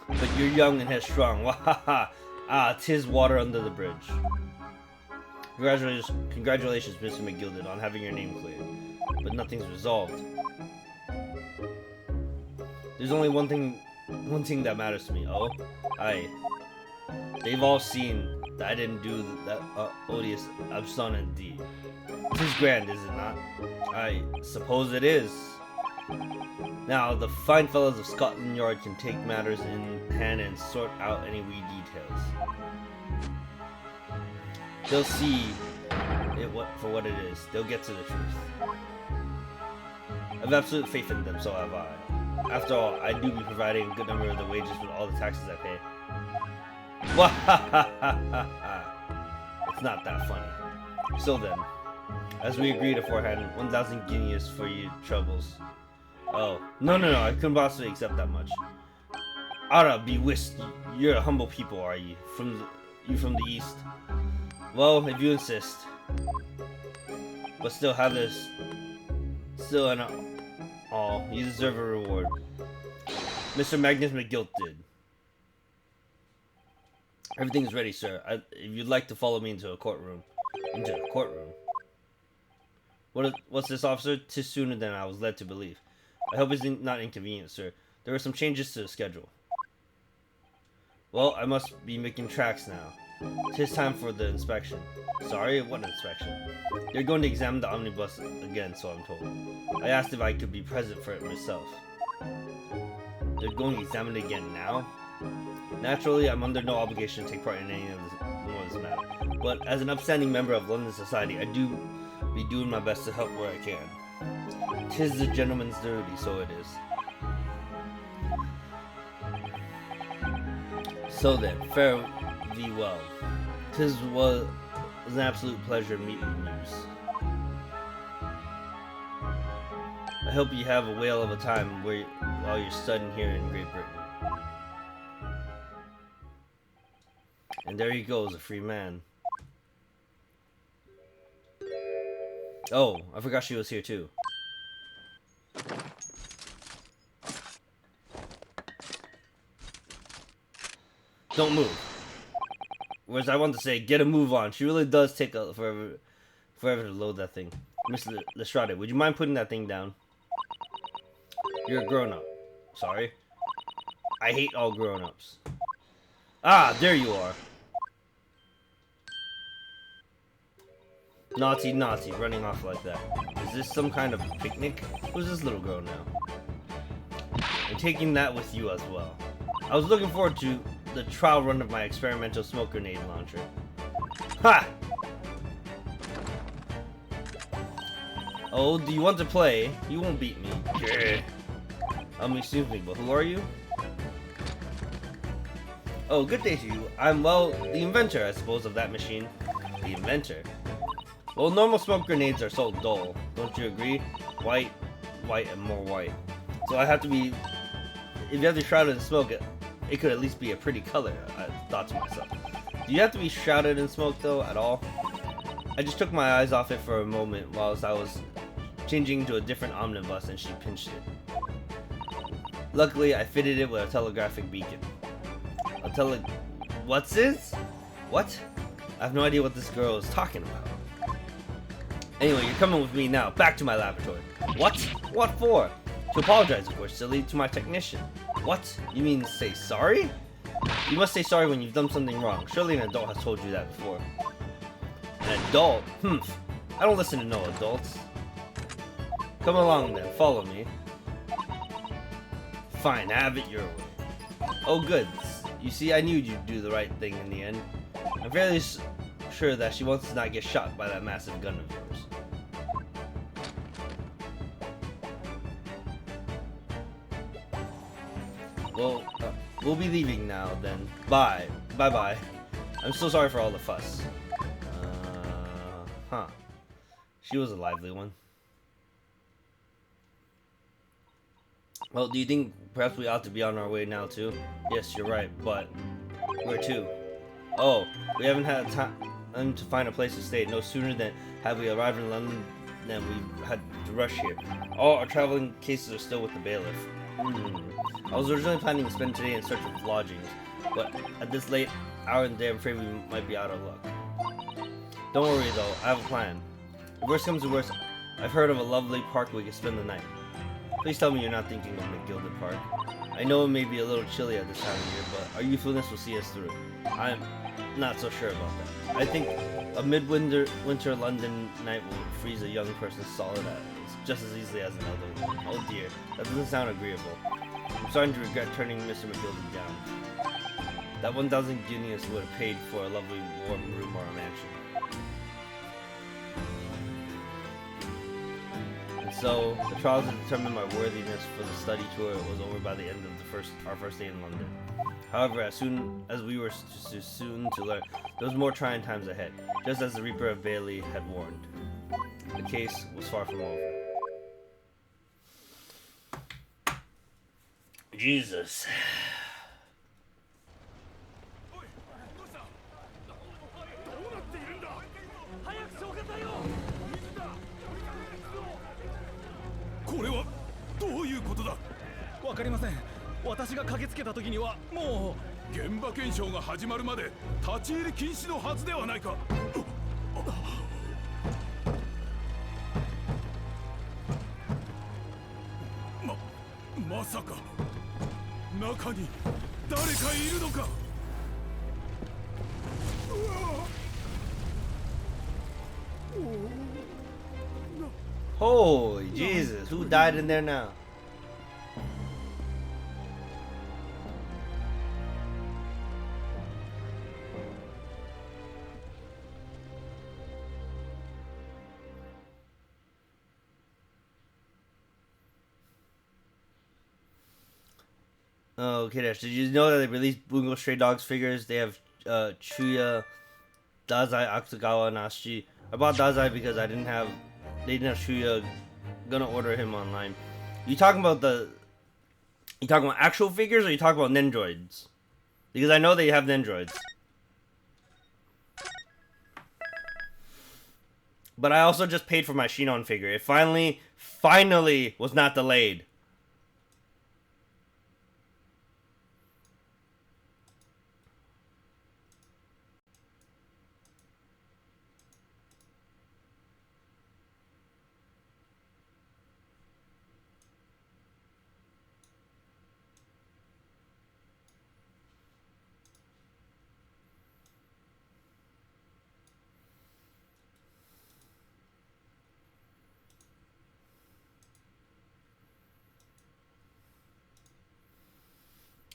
But you're young and headstrong. Wahaha! Ah, 'tis water under the bridge. Congratulations, Mr. McGilded, on having your name cleared. But nothing's resolved. There's only one thing that matters to me. Oh? Aye. They've all seen that I didn't do that odious abstinent deed. 'Tis grand, is it not? I suppose it is. Now, the fine fellows of Scotland Yard can take matters in hand and sort out any wee details. They'll see it for what it is. They'll get to the truth. I've absolute faith in them, so have I. After all, I do be providing a good number of the wages with all the taxes I pay. It's not that funny. So then, as we agreed beforehand, 1,000 guineas for your troubles. Oh, no, I couldn't possibly accept that much. Ara, be whist, you're a humble people, are you? From the east? Well, if you insist. But still, have this. Still, you deserve a reward. Mr. Magnus McGill did. Everything is ready, sir. If you'd like to follow me into a courtroom. Into a courtroom? What's this, officer? 'Tis sooner than I was led to believe. I hope it's not inconvenient, sir. There are some changes to the schedule. Well, I must be making tracks now. 'Tis time for the inspection. Sorry, what inspection? They're going to examine the omnibus again, so I'm told. I asked if I could be present for it myself. They're going to examine it again now? Naturally, I'm under no obligation to take part in any of this matter. But as an upstanding member of London society, I do be doing my best to help where I can. 'Tis the gentleman's duty, so it is. So then, fare thee well. 'Tis was an absolute pleasure meeting you. I hope you have a whale of a time while you're studying here in Great Britain. And there he goes, a free man. Oh, I forgot she was here too. Don't move. Whereas I want to say, get a move on. She really does take forever to load that thing. Mr. Lestrade, would you mind putting that thing down? You're a grown-up. Sorry. I hate all grown-ups. Ah, there you are. Naughty, naughty, running off like that. Is this some kind of picnic? Who's this little girl now? And taking that with you as well. I was looking forward to the trial run of my experimental smoke grenade launcher. Ha! Oh, do you want to play? You won't beat me. Yeah. Excuse me, but who are you? Oh, good day to you. I'm, well, the inventor, I suppose, of that machine. The inventor? Well, normal smoke grenades are so dull. Don't you agree? White, white, and more white. So I have to be... If you have to shroud it in smoke, it could at least be a pretty color, I thought to myself. Do you have to be shrouded in smoke, though, at all? I just took my eyes off it for a moment whilst I was changing to a different omnibus and she pinched it. Luckily, I fitted it with a telegraphic beacon. What's this? What? I have no idea what this girl is talking about. Anyway, you're coming with me now. Back to my laboratory. What? What for? To apologize, of course, silly, to my technician. What? You mean say sorry? You must say sorry when you've done something wrong. Surely an adult has told you that before. An adult? I don't listen to no adults. Come along then, follow me. Fine, have it your way. Oh good. You see, I knew you'd do the right thing in the end. I'm fairly sure that she wants to not get shot by that massive gun of yours. Well, we'll be leaving now then. Bye. Bye-bye. I'm so sorry for all the fuss. Huh. She was a lively one. Well, do you think perhaps we ought to be on our way now too? Yes, you're right, but where to? Oh, we haven't had time to find a place to stay. No sooner than have we arrived in London than we had to rush here. All our traveling cases are still with the bailiff. I was originally planning to spend today in search of lodgings, but at this late hour in the day, I'm afraid we might be out of luck. Don't worry though, I have a plan. If worst comes to worst, I've heard of a lovely park we can spend the night. Please tell me you're not thinking of McGilded Park. I know it may be a little chilly at this time of year, but our youthfulness will see us through. I'm not so sure about that. I think a midwinter London night will freeze a young person solid just as easily as another. Oh dear, that doesn't sound agreeable. I'm starting to regret turning Mr. McGilded down. That 1,000 guineas would have paid for a lovely warm room or a mansion. And so, the trials that determined my worthiness for the study tour was over by the end of our first day in London. However, as soon as we were soon to learn, there was more trying times ahead, just as the Reaper of Bailey had warned. The case was far from over. Jesus. これはどういうことだ。わかりません。私が駆けつけた時にはもう現場検証が始まるまで立ち入り禁止のはずではないか。まさか中に誰かいるのか。 Holy Jesus, who died in there now? Oh, okay, Dash. Did you know that they released Bungo Stray Dogs figures? They have Chuya, Dazai, Akutagawa, and Ashi. I bought Dazai because they didn't have Chuya. Gonna order him online. You talking about actual figures, or you talking about Nendroids? Because I know they have Nendroids. But I also just paid for my Shinon figure. It finally was not delayed.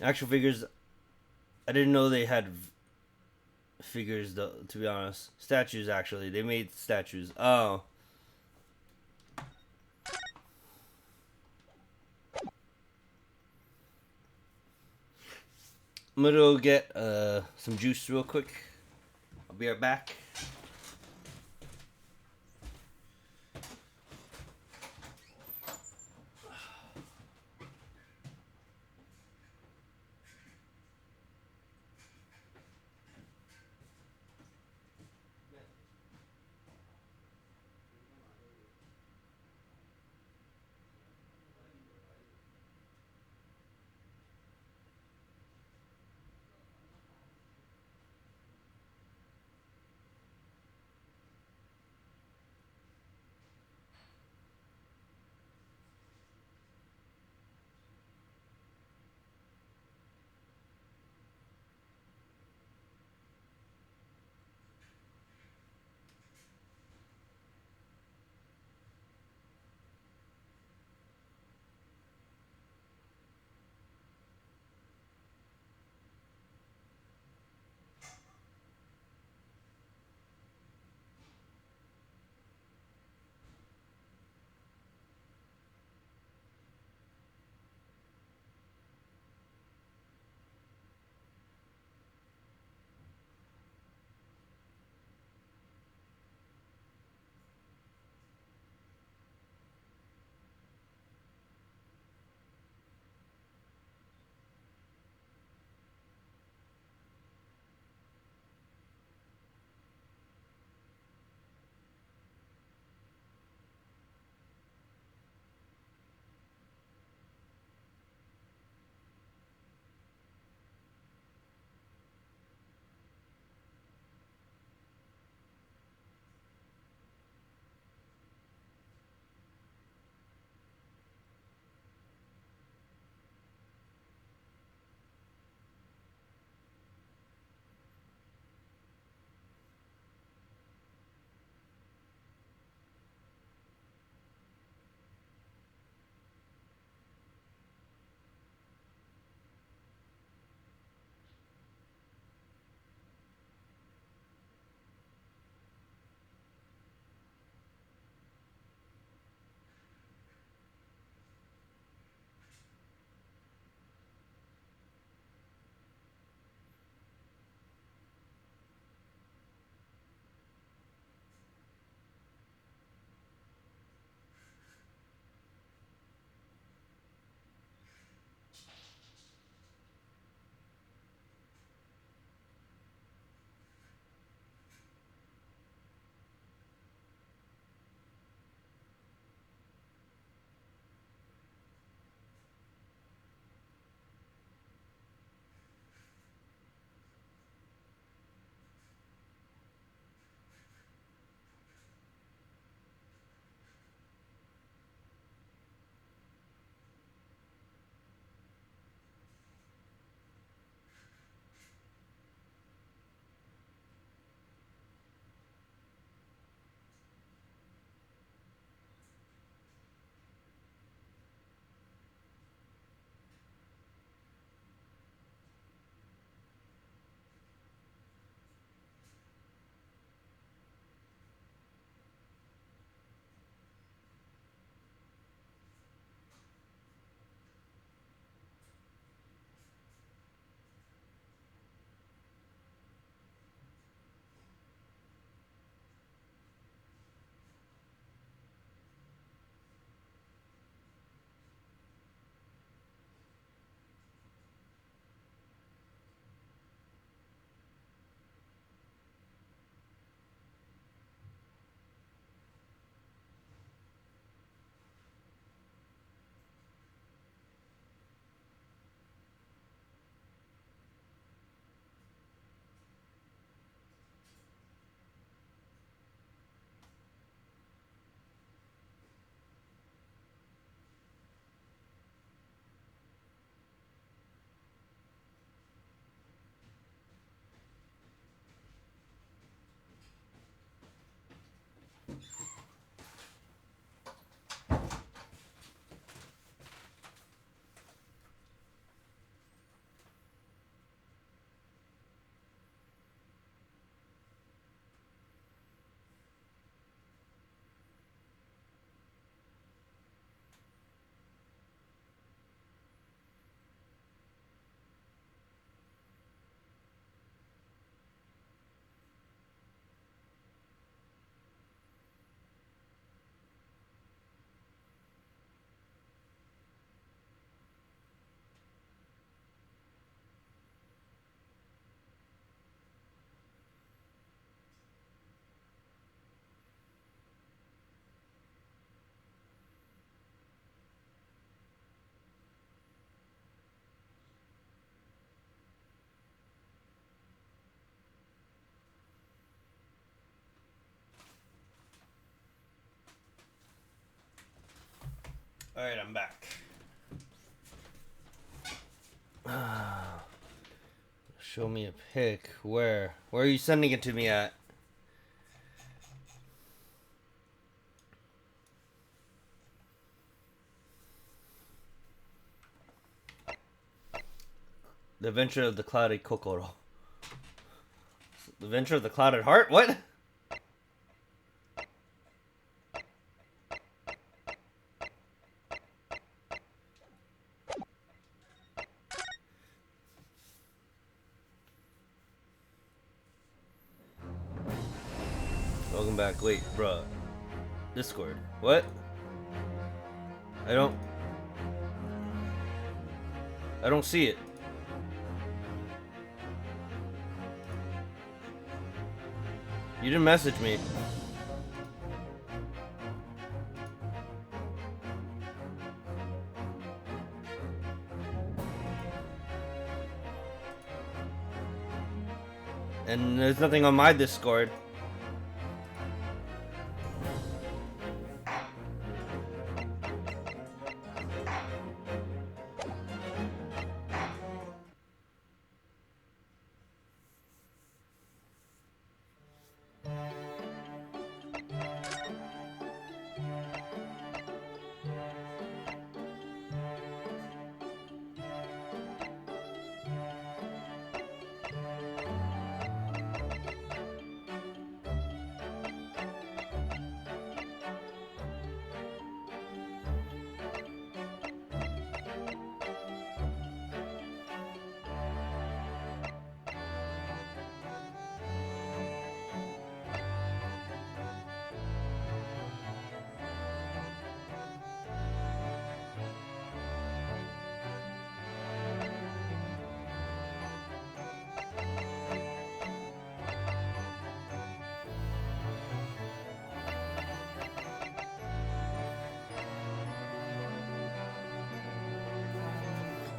Actual figures, I didn't know they had figures, though, to be honest. Statues, actually. They made statues. Oh. I'm gonna go get some juice real quick. I'll be right back. Alright, I'm back. Show me a pic. Where? Where are you sending it to me at? The Adventure of the Clouded Kokoro. The Adventure of the Clouded Heart? What? Welcome back. Wait, bruh. Discord. What? I don't see it. You didn't message me. And there's nothing on my Discord.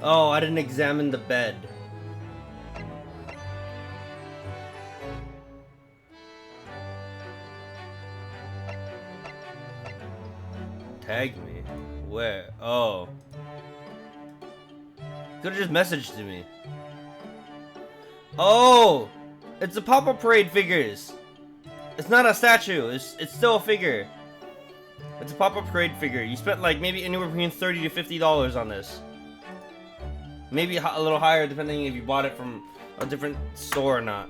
Oh, I didn't examine the bed. Tag me? Where? Oh. Could've just messaged to me. Oh! It's a Pop-Up Parade figures! It's not a statue, it's still a figure. It's a Pop-Up Parade figure. You spent like maybe anywhere between $30 to $50 on this. Maybe a little higher depending if you bought it from a different store or not.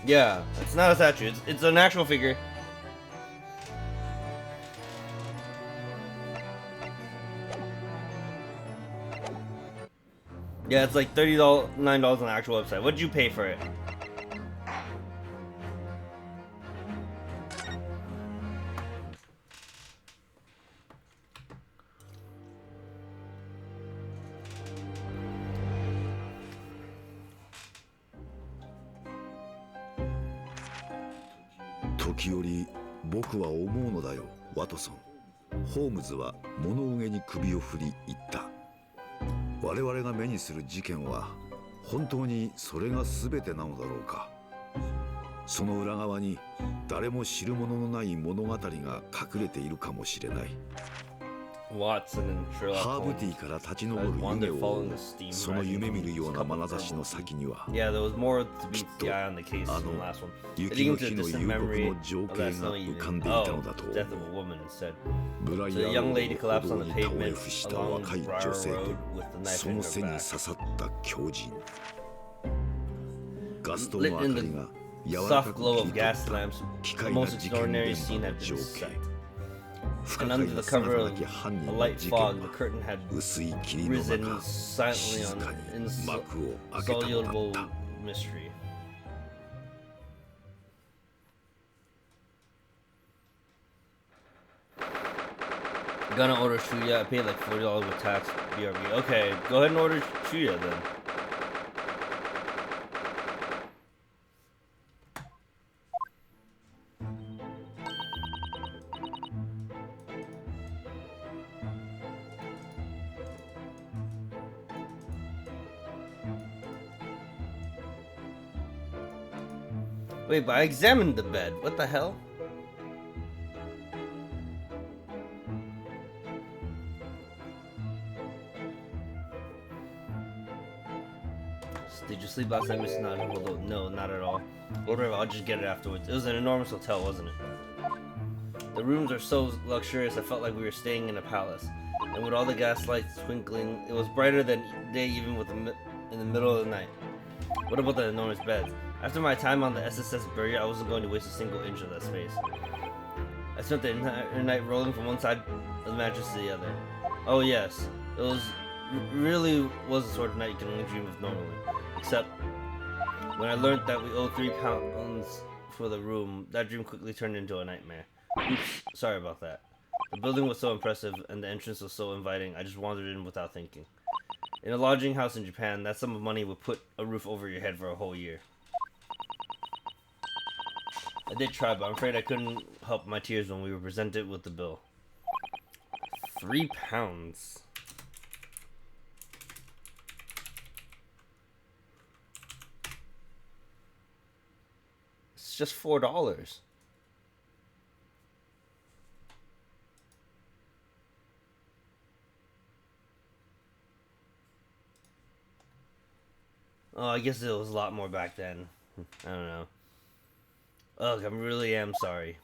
Yeah, it's not a statue. It's an actual figure. Yeah, it's like $39 on the actual website. What'd you pay for it? Tokiori, 僕は思うのだよ、ワトソン。ホームズは物憂げに首を振り言った。我々が目にする事件は本当にそれが全てなのだろうか。その裏側に誰も知る者のない物語が隠れているかもしれない。ハーブティーから立ち上る夢を追うその夢見るような眼差しの先にはきっとあの雪の日の夕刻の情景が浮かんでいたのだと思う。ブライアンロード歩道に倒れ伏した若い女性とその背に刺さった狂人。ガス灯の明かりが柔らかく切り取った奇怪な事件現場の情景。And under the cover of a light fog, the curtain had risen silently on insoluble mystery. Gonna order Shuya. I paid like $40 with tax, BRB. Okay, go ahead and order Shuya then. Wait, but I examined the bed. What the hell? Did you sleep last night, Mr. Naruhodo? No, not at all. Whatever, I'll just get it afterwards. It was an enormous hotel, wasn't it? The rooms are so luxurious, I felt like we were staying in a palace. And with all the gas lights twinkling, it was brighter than day even in the middle of the night. What about the enormous beds? After my time on the SSS Burya, I wasn't going to waste a single inch of that space. I spent the entire night rolling from one side of the mattress to the other. Oh yes, it really was the sort of night you can only dream of normally. Except, when I learned that we owed £3 for the room, that dream quickly turned into a nightmare. Oops, sorry about that. The building was so impressive, and the entrance was so inviting, I just wandered in without thinking. In a lodging house in Japan, that sum of money would put a roof over your head for a whole year. I did try, but I'm afraid I couldn't help my tears when we were presented with the bill. £3. It's just $4. Oh, I guess it was a lot more back then. I don't know. Ugh, I really am sorry.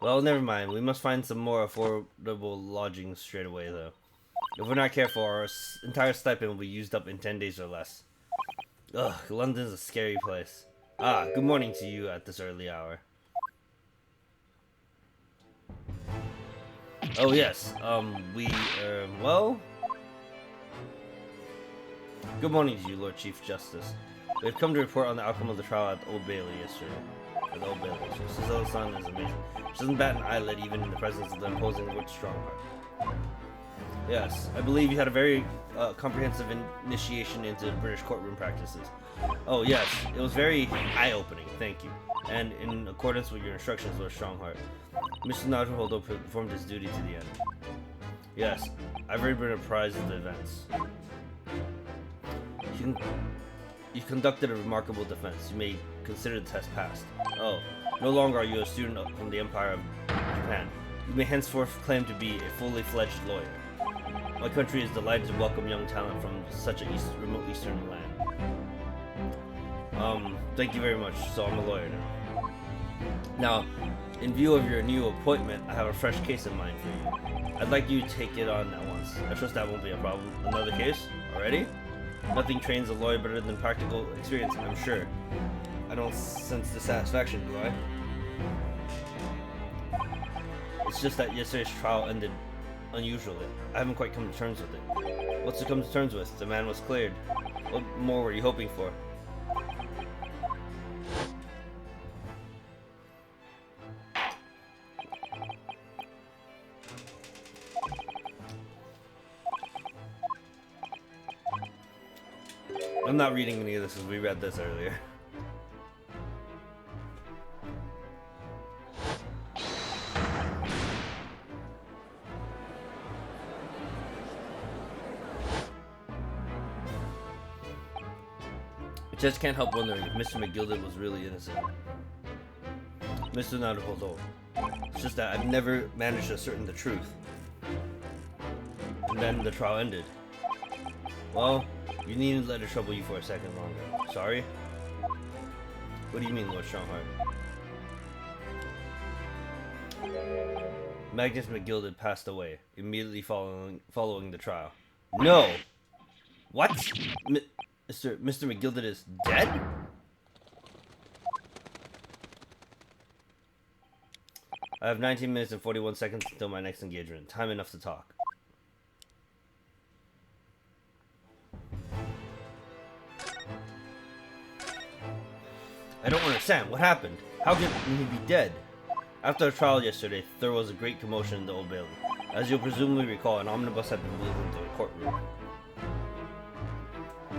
Well, never mind. We must find some more affordable lodgings straight away, though. If we're not careful, our entire stipend will be used up in 10 days or less. Ugh, London's a scary place. Ah, good morning to you at this early hour. Oh, yes. Well... Good morning to you, Lord Chief Justice. We have come to report on the outcome of the trial at the Old Bailey yesterday. Suzuki-san is amazing. She doesn't bat an eyelid even in the presence of the imposing Lord Strongheart. Yes, I believe you had a very comprehensive initiation into British courtroom practices. Oh yes, it was very eye-opening, thank you. And in accordance with your instructions, Lord Strongheart, Mr. Naruhodo performed his duty to the end. Yes, I've already been apprised of the events. You conducted a remarkable defense. You may consider the test passed. Oh, no longer are you a student from the Empire of Japan. You may henceforth claim to be a fully fledged lawyer. My country is delighted to welcome young talent from such a remote eastern land. Thank you very much. So I'm a lawyer now. Now, in view of your new appointment, I have a fresh case in mind for you. I'd like you to take it on at once. I trust that won't be a problem. Another case? Already? Nothing trains a lawyer better than practical experience, I'm sure. I don't sense dissatisfaction, do I? It's just that yesterday's trial ended unusually. I haven't quite come to terms with it. What's to come to terms with? The man was cleared. What more were you hoping for? I'm not reading any of this because we read this earlier. I just can't help wondering if Mr. McGilded was really innocent. Mr. Naruhodo. It's just that I've never managed to ascertain the truth. And then the trial ended. Well, you needn't let it trouble you for a second longer. Sorry? What do you mean, Lord Strongheart? Magnus McGilded passed away immediately following the trial. No! What? Mr. McGilded is dead? I have 19 minutes and 41 seconds until my next engagement. Time enough to talk. I don't understand. What happened? How could he be dead? After the trial yesterday, there was a great commotion in the Old Bailey. As you'll presumably recall, an omnibus had been wheeled into a courtroom.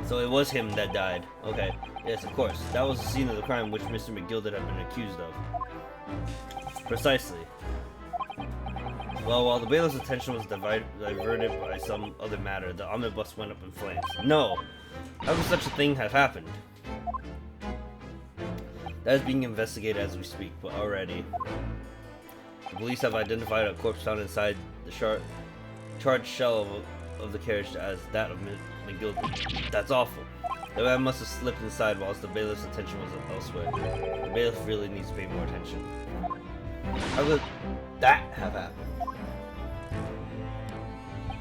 So it was him that died. Okay. Yes, of course. That was the scene of the crime which Mr. McGilded had been accused of. Precisely. Well, while the bailiff's attention was diverted by some other matter, the omnibus went up in flames. No! How could such a thing have happened? That is being investigated as we speak, but already. The police have identified a corpse found inside the charred shell of the carriage as that of McGildy. That's awful. The man must have slipped inside whilst the bailiff's attention was elsewhere. The bailiff really needs to pay more attention. How could that have happened?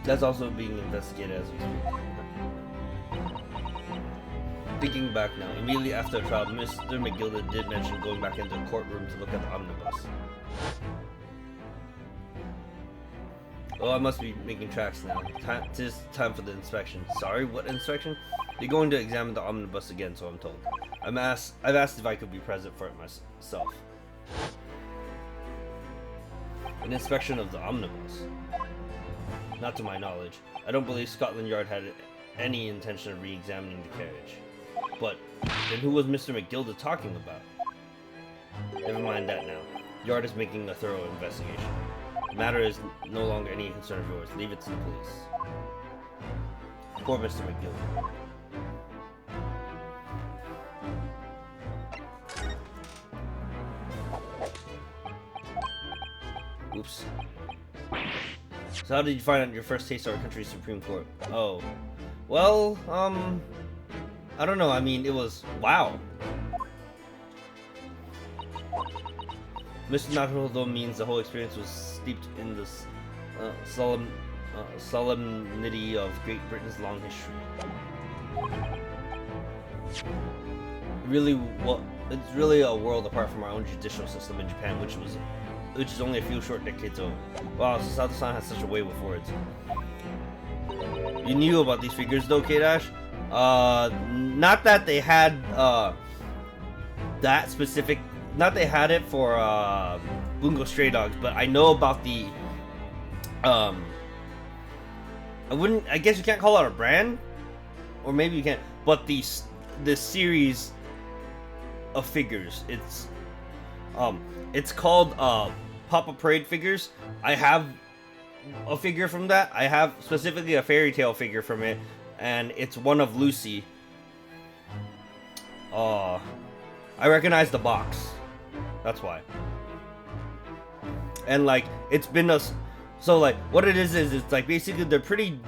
That's also being investigated as we speak. Thinking back now, immediately after the trial, Mr. McGilda did mention going back into the courtroom to look at the omnibus. Oh, I must be making tracks now. Tis time for the inspection. Sorry, what inspection? They're going to examine the omnibus again, so I'm told. I've asked if I could be present for it myself. An inspection of the omnibus? Not to my knowledge. I don't believe Scotland Yard had any intention of re-examining the carriage. But then who was Mr. McGilda talking about? Never mind that now. Yard is making a thorough investigation. The matter is no longer any concern of yours. Leave it to the police. Poor Mr. McGilda. Oops. So how did you find out your first taste of our country's Supreme Court? Oh. Well, I don't know. I mean, it was... wow. Mr. Naruhodo means the whole experience was steeped in this solemnity of Great Britain's long history. It's really a world apart from our own judicial system in Japan, which is only a few short decades old. Wow, so Sato-san has such a way with words. You knew about these figures though, K-Dash? Not that they had that specific. Not they had it for Bungo Stray Dogs, but I know about the. I guess you can't call it a brand, or maybe you can. But the series of figures, it's called Papa Parade figures. I have a figure from that. I have specifically a Fairy Tail figure from it, and it's one of Lucy. I recognize the box. That's why. And like, it's been so like, what it is it's like basically they're pretty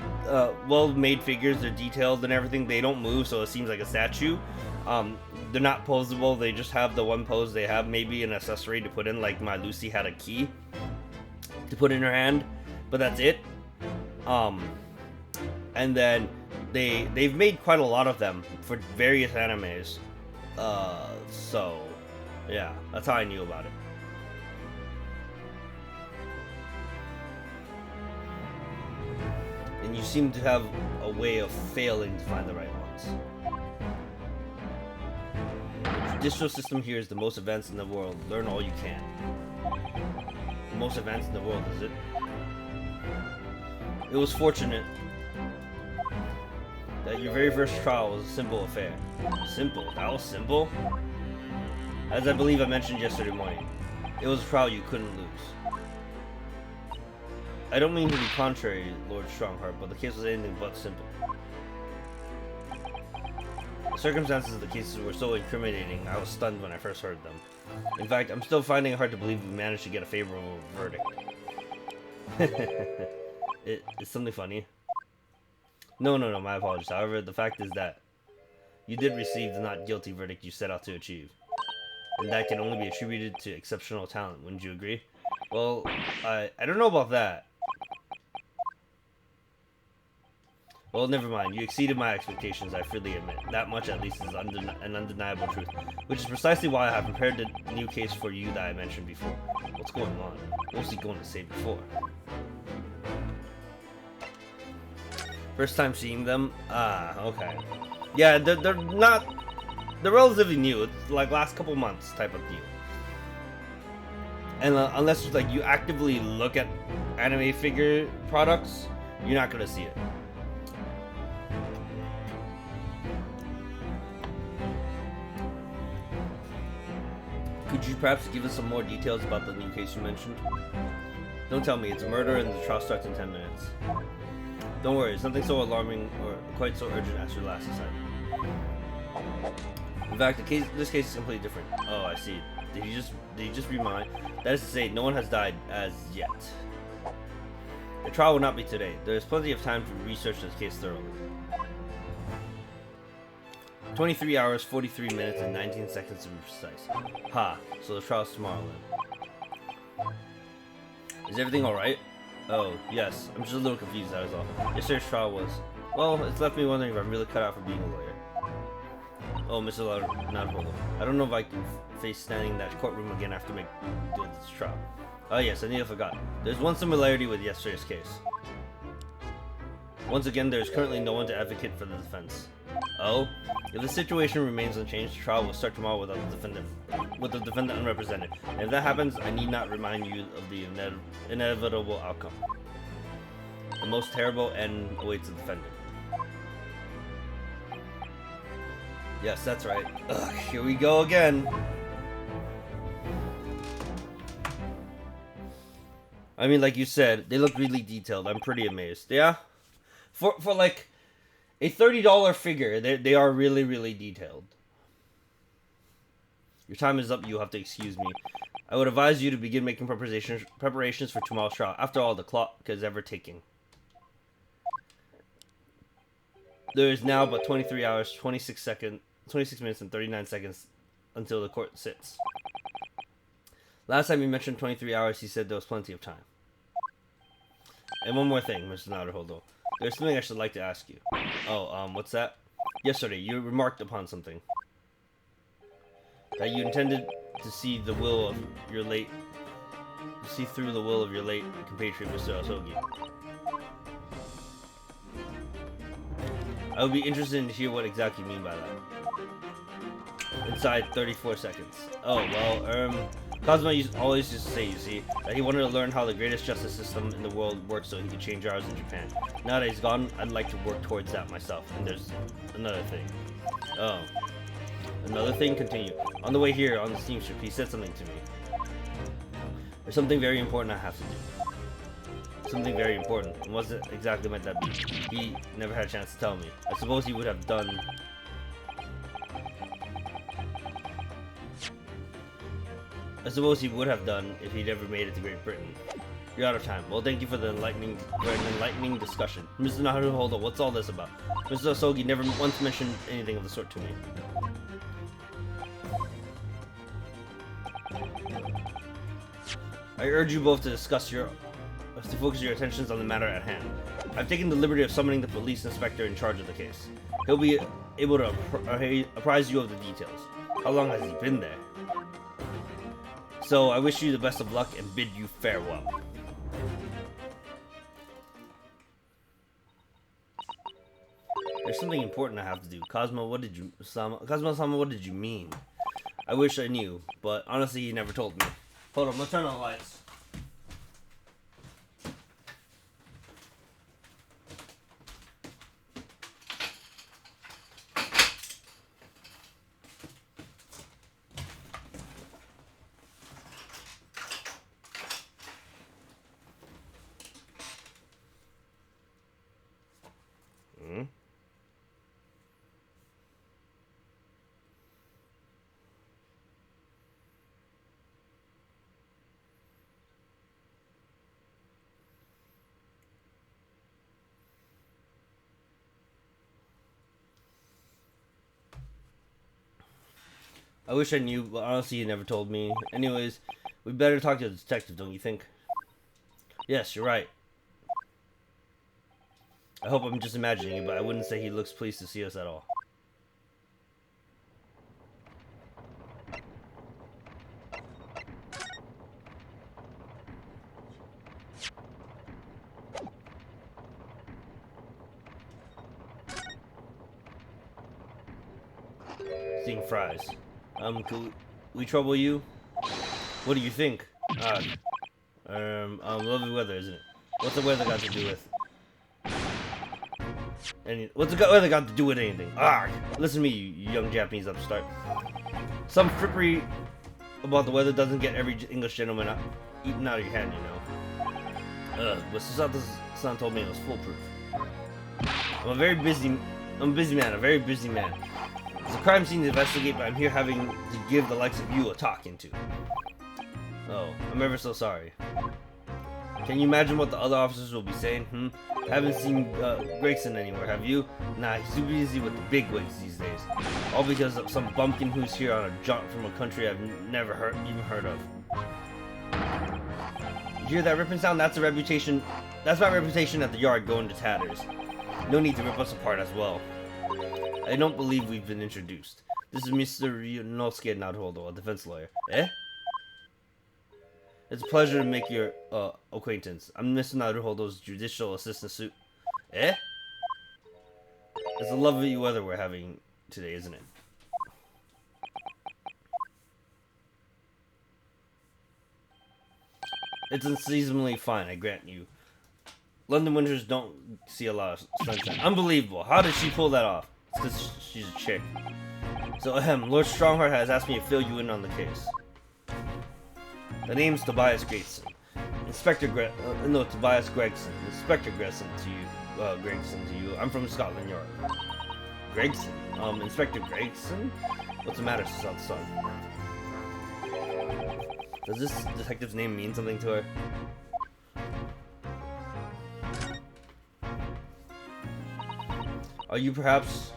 well-made figures. They're detailed and everything. They don't move, so it seems like a statue. They're not posable. They just have the one pose. They have maybe an accessory to put in, like my Lucy had a key to put in her hand, but that's it. And then they've made quite a lot of them for various animes. So yeah, that's how I knew about it. And you seem to have a way of failing to find the right ones. The judicial system here is the most advanced in the world. Learn all you can. The most advanced in the world, is it? It was fortunate that your very first trial was a simple affair. Simple? That was simple? As I believe I mentioned yesterday morning, it was a trial you couldn't lose. I don't mean to be contrary, Lord Strongheart, but the case was anything but simple. The circumstances of the cases were so incriminating, I was stunned when I first heard them. In fact, I'm still finding it hard to believe we managed to get a favorable verdict. It's something funny. No, my apologies. However, the fact is that you did receive the not guilty verdict you set out to achieve. And that can only be attributed to exceptional talent, wouldn't you agree? Well, I don't know about that. Well, never mind. You exceeded my expectations, I freely admit. That much, at least, is an undeniable truth. Which is precisely why I have prepared the new case for you that I mentioned before. What's going on? What was he going to say before? First time seeing them? Okay. Yeah, they're not... They're relatively new. It's like last couple months type of deal. And unless like you actively look at anime figure products, you're not gonna see it. Could you perhaps give us some more details about the new case you mentioned? Don't tell me it's a murder and the trial starts in 10 minutes. Don't worry, it's nothing so alarming or quite so urgent as your last assignment. In fact, this case is completely different. Oh, I see. Did he just read mine? That is to say, no one has died as yet. The trial will not be today. There is plenty of time to research this case thoroughly. 23 hours, 43 minutes, and 19 seconds to be precise. Ha, so the trial's tomorrow then. Is everything alright? Oh, yes. I'm just a little confused, that is all. Yesterday's trial was... Well, it's left me wondering if I'm really cut out for being a lawyer. Oh, Mr. Naruhodo. I don't know if I can face standing in that courtroom again after doing this trial. Oh yes, I nearly forgot. There's one similarity with yesterday's case. Once again, there is currently no one to advocate for the defense. Oh? If the situation remains unchanged, the trial will start tomorrow without the defendant unrepresented. And if that happens, I need not remind you of the inevitable outcome. The most terrible end awaits the defendant. Yes, that's right. Ugh, here we go again. I mean, like you said, they look really detailed. I'm pretty amazed. Yeah? For like a $30 figure, they are really, really detailed. Your time is up. You have to excuse me. I would advise you to begin making preparations for tomorrow's trial. After all, the clock is ever ticking. There is now but 23 hours, 26 minutes, and 39 seconds until the court sits. Last time he mentioned 23 hours, he said there was plenty of time. And one more thing, Mr. Naruhodo. There's something I should like to ask you. Oh, what's that? Yesterday, you remarked upon something. That you intended to see the will of your late... to see through the will of your late compatriot, Mr. Asogi. I would be interested to hear what exactly you mean by that. Inside 34 seconds. Oh, well, Cosmo always used to say, you see, that he wanted to learn how the greatest justice system in the world works so he could change ours in Japan. Now that he's gone, I'd like to work towards that myself. And there's another thing. Oh. Another thing? Continue. On the way here, on the steamship, he said something to me. There's something very important I have to do. Something very important. And what exactly might that be? He never had a chance to tell me. I suppose he would have done... if he'd ever made it to Great Britain. You're out of time. Well, thank you for an enlightening discussion. Mr. Naruhodo, what's all this about? Mr. Asogi never once mentioned anything of the sort to me. I urge you both to focus your attentions on the matter at hand. I've taken the liberty of summoning the police inspector in charge of the case. He'll be able to apprise you of the details. How long has he been there? So, I wish you the best of luck and bid you farewell. There's something important I have to do. Cosmo, what did you mean? I wish I knew, but honestly, he never told me. Hold on, let's turn on the lights. I wish I knew, but honestly, he never told me. Anyways, we better talk to the detective, don't you think? Yes, you're right. I hope I'm just imagining it, but I wouldn't say he looks pleased to see us at all. Seeing fries. Could we trouble you? What do you think? Lovely weather, isn't it? What's the weather got to do with? What's the weather got to do with anything? Listen to me, you young Japanese upstart. Some frippery about the weather doesn't get every English gentleman eaten out of your hand, you know. But Susato-san told me it was foolproof. I'm a very busy man, It's a crime scene to investigate, but I'm here having to give the likes of you a talking to. Oh, I'm ever so sorry. Can you imagine what the other officers will be saying, Haven't seen Gregson anywhere, have you? Nah, he's too busy with the big wigs these days. All because of some bumpkin who's here on a jaunt from a country I've never even heard of. You hear that ripping sound? That's a reputation. That's my reputation at the yard going to tatters. No need to rip us apart as well. I don't believe we've been introduced. This is Mr. Ryunosuke Naruhodo, a defense lawyer. Eh? It's a pleasure to make your acquaintance. I'm Mr. Naruhodo's judicial assistant suit. Eh? It's a lovely weather we're having today, isn't it? It's unseasonably fine, I grant you. London winters don't see a lot of sunshine. Unbelievable. How did she pull that off? It's because she's a chick. So, Lord Strongheart has asked me to fill you in on the case. The name's Tobias Gregson. Tobias Gregson. Inspector Gregson to you. I'm from Scotland Yard. Gregson? Inspector Gregson? What's the matter, son? Does this detective's name mean something to her? Are you perhaps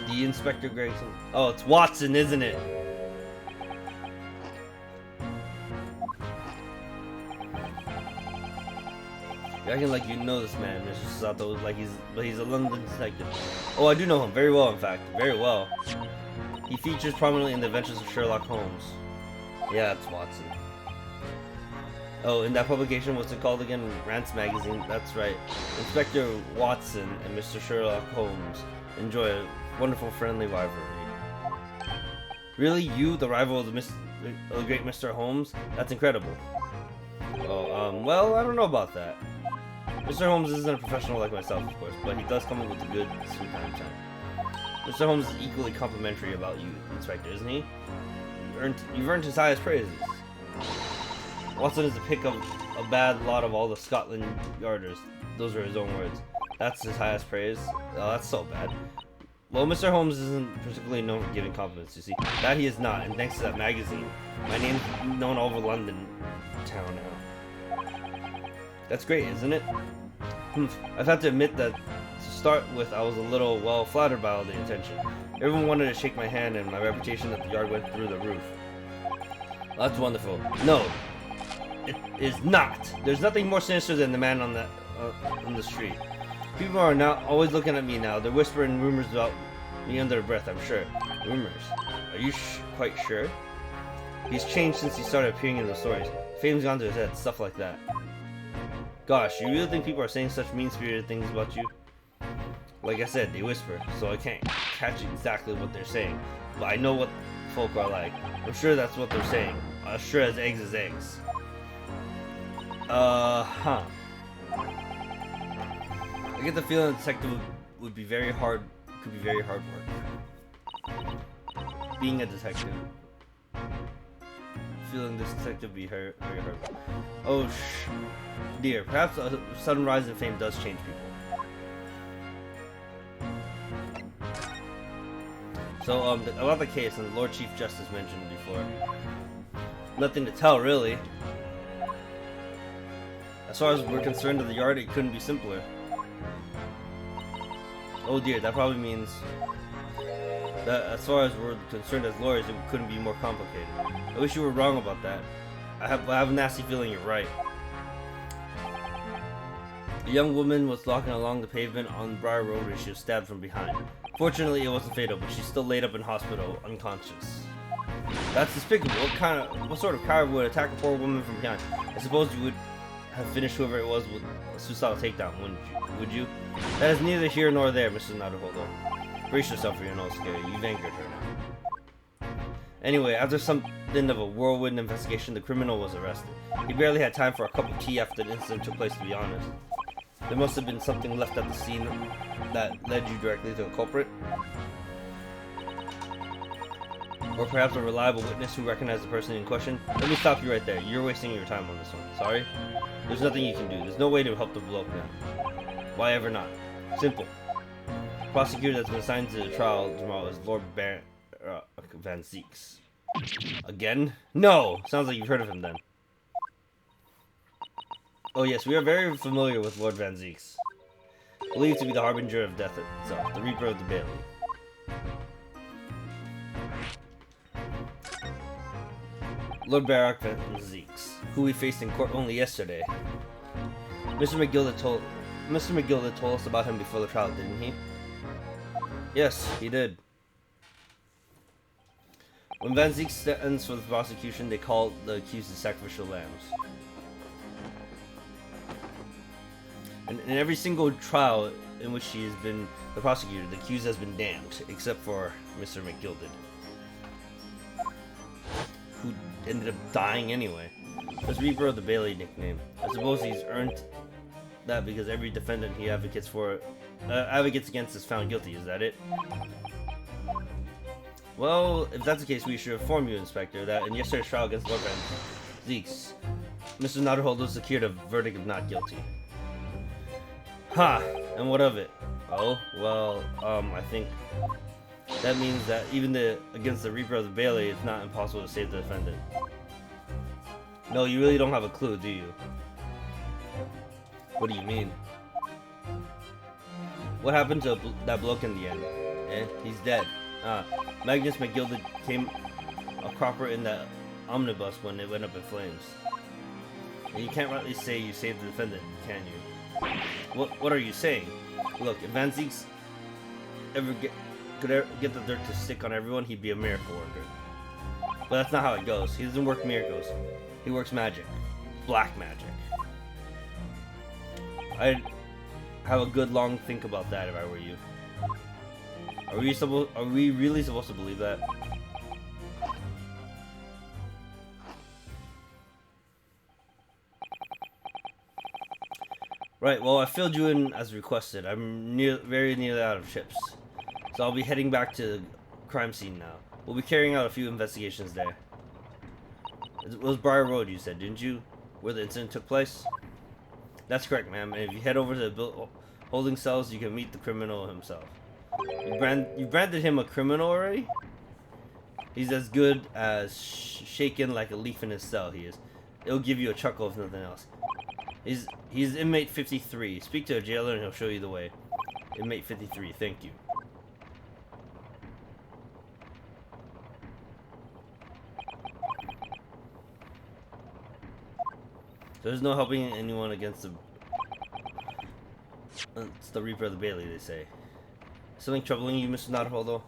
the Inspector Gregson? Oh, it's Watson, isn't it? You're acting like you know this man, Mr. Sato, but he's a London detective. Oh, I do know him very well, in fact, very well. He features prominently in the adventures of Sherlock Holmes. Yeah, it's Watson. Oh, in that publication, what's it called again? Rants Magazine. That's right. Inspector Watson and Mr. Sherlock Holmes enjoy a wonderful, friendly rivalry. Really, you, the rival of the great Mr. Holmes? That's incredible. Oh, well, I don't know about that. Mr. Holmes isn't a professional like myself, of course, but he does come up with a good from time to time. Mr. Holmes is equally complimentary about you, Inspector, isn't he? You've earned his highest praises. Watson is the pick of a bad lot of all the Scotland Yarders. Those are his own words. That's his highest praise? Oh, that's so bad. Well, Mr. Holmes isn't particularly known for giving compliments, you see. That he is not, and thanks to that magazine, my name's known all over London town now. That's great, isn't it? I've had to admit that to start with, I was a little, well, flattered by all the attention. Everyone wanted to shake my hand, and my reputation at the yard went through the roof. Well, that's wonderful. No, it is not. There's nothing more sinister than the man on the street. People are now always looking at me now. They're whispering rumors about me under their breath, I'm sure. Rumors? Are you quite sure? He's changed since he started appearing in the stories. Fame's gone to his head, stuff like that. Gosh, you really think people are saying such mean-spirited things about you? Like I said, they whisper, so I can't catch exactly what they're saying. But I know what folk are like. I'm sure that's what they're saying. As sure as eggs is eggs. I get the feeling a detective would be very hard, could be very hard work. Being a detective. Feeling this detective be very hard. Oh, dear. Perhaps a sudden rise in fame does change people. So, about the case, and the Lord Chief Justice mentioned before. Nothing to tell, really. As far as we're concerned of the yard, it couldn't be simpler. Oh dear, that probably means that as far as we're concerned as lawyers, it couldn't be more complicated. I wish you were wrong about that. I have a nasty feeling you're right. A young woman was walking along the pavement on Briar Road when she was stabbed from behind. Fortunately, it wasn't fatal, but she's still laid up in hospital, unconscious. That's despicable. What sort of coward would attack a poor woman from behind? I suppose you would have finished whoever it was with a suicidal takedown, would you? That is neither here nor there, Mrs. Naruhodo. Brace yourself, Ryunosuke. You've angered her now. Anyway, after something of a whirlwind investigation, the criminal was arrested. He barely had time for a cup of tea after the incident took place, to be honest. There must have been something left at the scene that led you directly to the culprit. Or perhaps a reliable witness who recognized the person in question. Let me stop you right there. You're wasting your time on this one. Sorry? There's nothing you can do. There's no way to help the bloke now. Why ever not? Simple. Prosecutor that's been assigned to the trial tomorrow is Lord Van Zeeks. Again? No! Sounds like you've heard of him then. Oh yes, we are very familiar with Lord Van Zeeks. Believed to be the harbinger of death itself, the Reaper of the Bailey. Lord Barak Van Zeeks, who we faced in court only yesterday. Mr. McGilda told us about him before the trial, didn't he? Yes, he did. When Van Zeeks stands for the prosecution, they call the accused the sacrificial lambs. And in every single trial in which he has been the prosecutor, the accused has been damned, except for Mr. McGilded, who ended up dying anyway. That's Reaper of the Bailey nickname. I suppose he's earned that because every defendant he advocates against is found guilty. Is that it? Well, if that's the case, we should inform you, Inspector, that in yesterday's trial against Lord Van Zeeks, Mr. Naruhodo secured a verdict of not guilty. Ha! And what of it? Oh, well, I think that means that even against the Reaper of the Bailey, it's not impossible to save the defendant. No, you really don't have a clue, do you? What do you mean? What happened to that bloke in the end? He's dead. Magnus McGilded came a cropper in the omnibus when it went up in flames. And you can't rightly say you saved the defendant, can you? What are you saying? Look, if Van Zeeks could get the dirt to stick on everyone, he'd be a miracle worker. But that's not how it goes. He doesn't work miracles. He works magic. Black magic. I'd have a good long think about that if I were you. Are we really supposed to believe that? Right, well, I filled you in as requested. I'm very nearly out of chips. So I'll be heading back to the crime scene now. We'll be carrying out a few investigations there. It was Briar Road, you said, didn't you? Where the incident took place? That's correct, ma'am. And if you head over to the holding cells, you can meet the criminal himself. You branded him a criminal already? He's as good as shaken like a leaf in his cell, he is. It'll give you a chuckle if nothing else. He's inmate 53. Speak to a jailer and he'll show you the way. Inmate 53, thank you. There's no helping anyone against it's the Reaper of the Bailey, they say. Something troubling you, Mr. Naruhodo?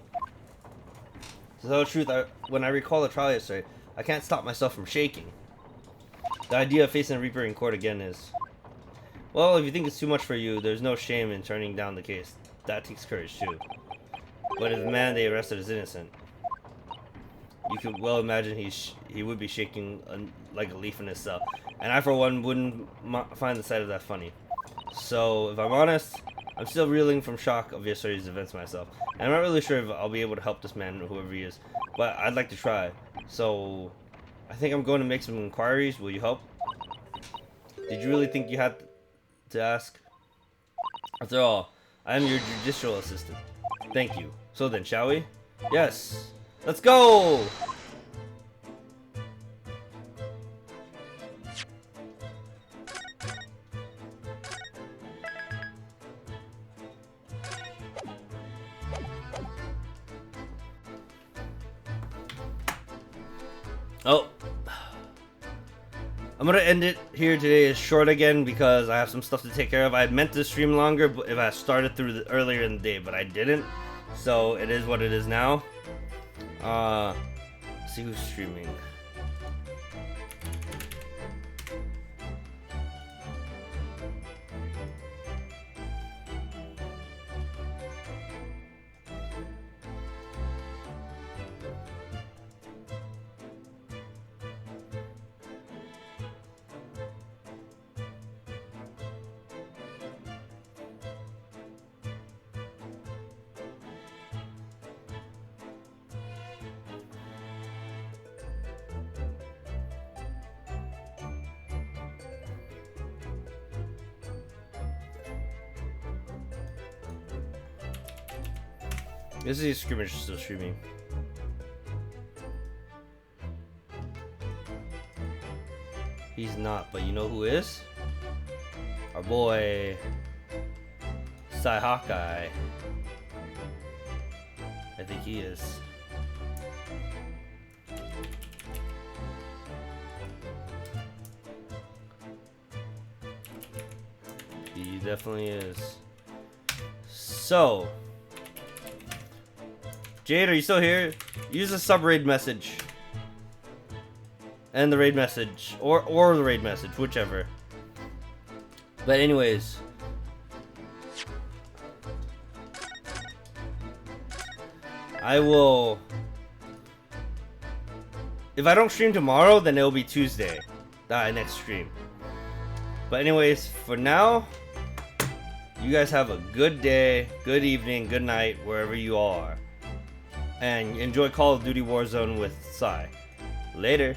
To tell the truth, when I recall the trial yesterday, I can't stop myself from shaking. The idea of facing a Reaper in court again is... Well, if you think it's too much for you, there's no shame in turning down the case. That takes courage, too. But if the man they arrested is innocent, you can well imagine he would be shaking like a leaf in his cell. And I, for one, wouldn't find the sight of that funny. So, if I'm honest, I'm still reeling from shock of yesterday's events myself. And I'm not really sure if I'll be able to help this man, whoever he is. But I'd like to try. So, I think I'm going to make some inquiries. Will you help? Did you really think you had to ask? After all, I am your judicial assistant. Thank you. So then, shall we? Yes. Let's go! Oh, I'm gonna end it here today. It's short again because I have some stuff to take care of. I had meant to stream longer, but if I started through earlier in the day, but I didn't. So it is what it is now. See who's streaming. This is Scrimmage still streaming. He's not, but you know who is? Our boy Sai Hawkeye. I think he is. He definitely is. So, Jade, are you still here? Use the sub raid message. And the raid message. Or the raid message, whichever. But anyways. I will... If I don't stream tomorrow, then it'll be Tuesday. That next stream. But anyways, for now, you guys have a good day, good evening, good night, wherever you are. And enjoy Call of Duty Warzone with Sai. Later.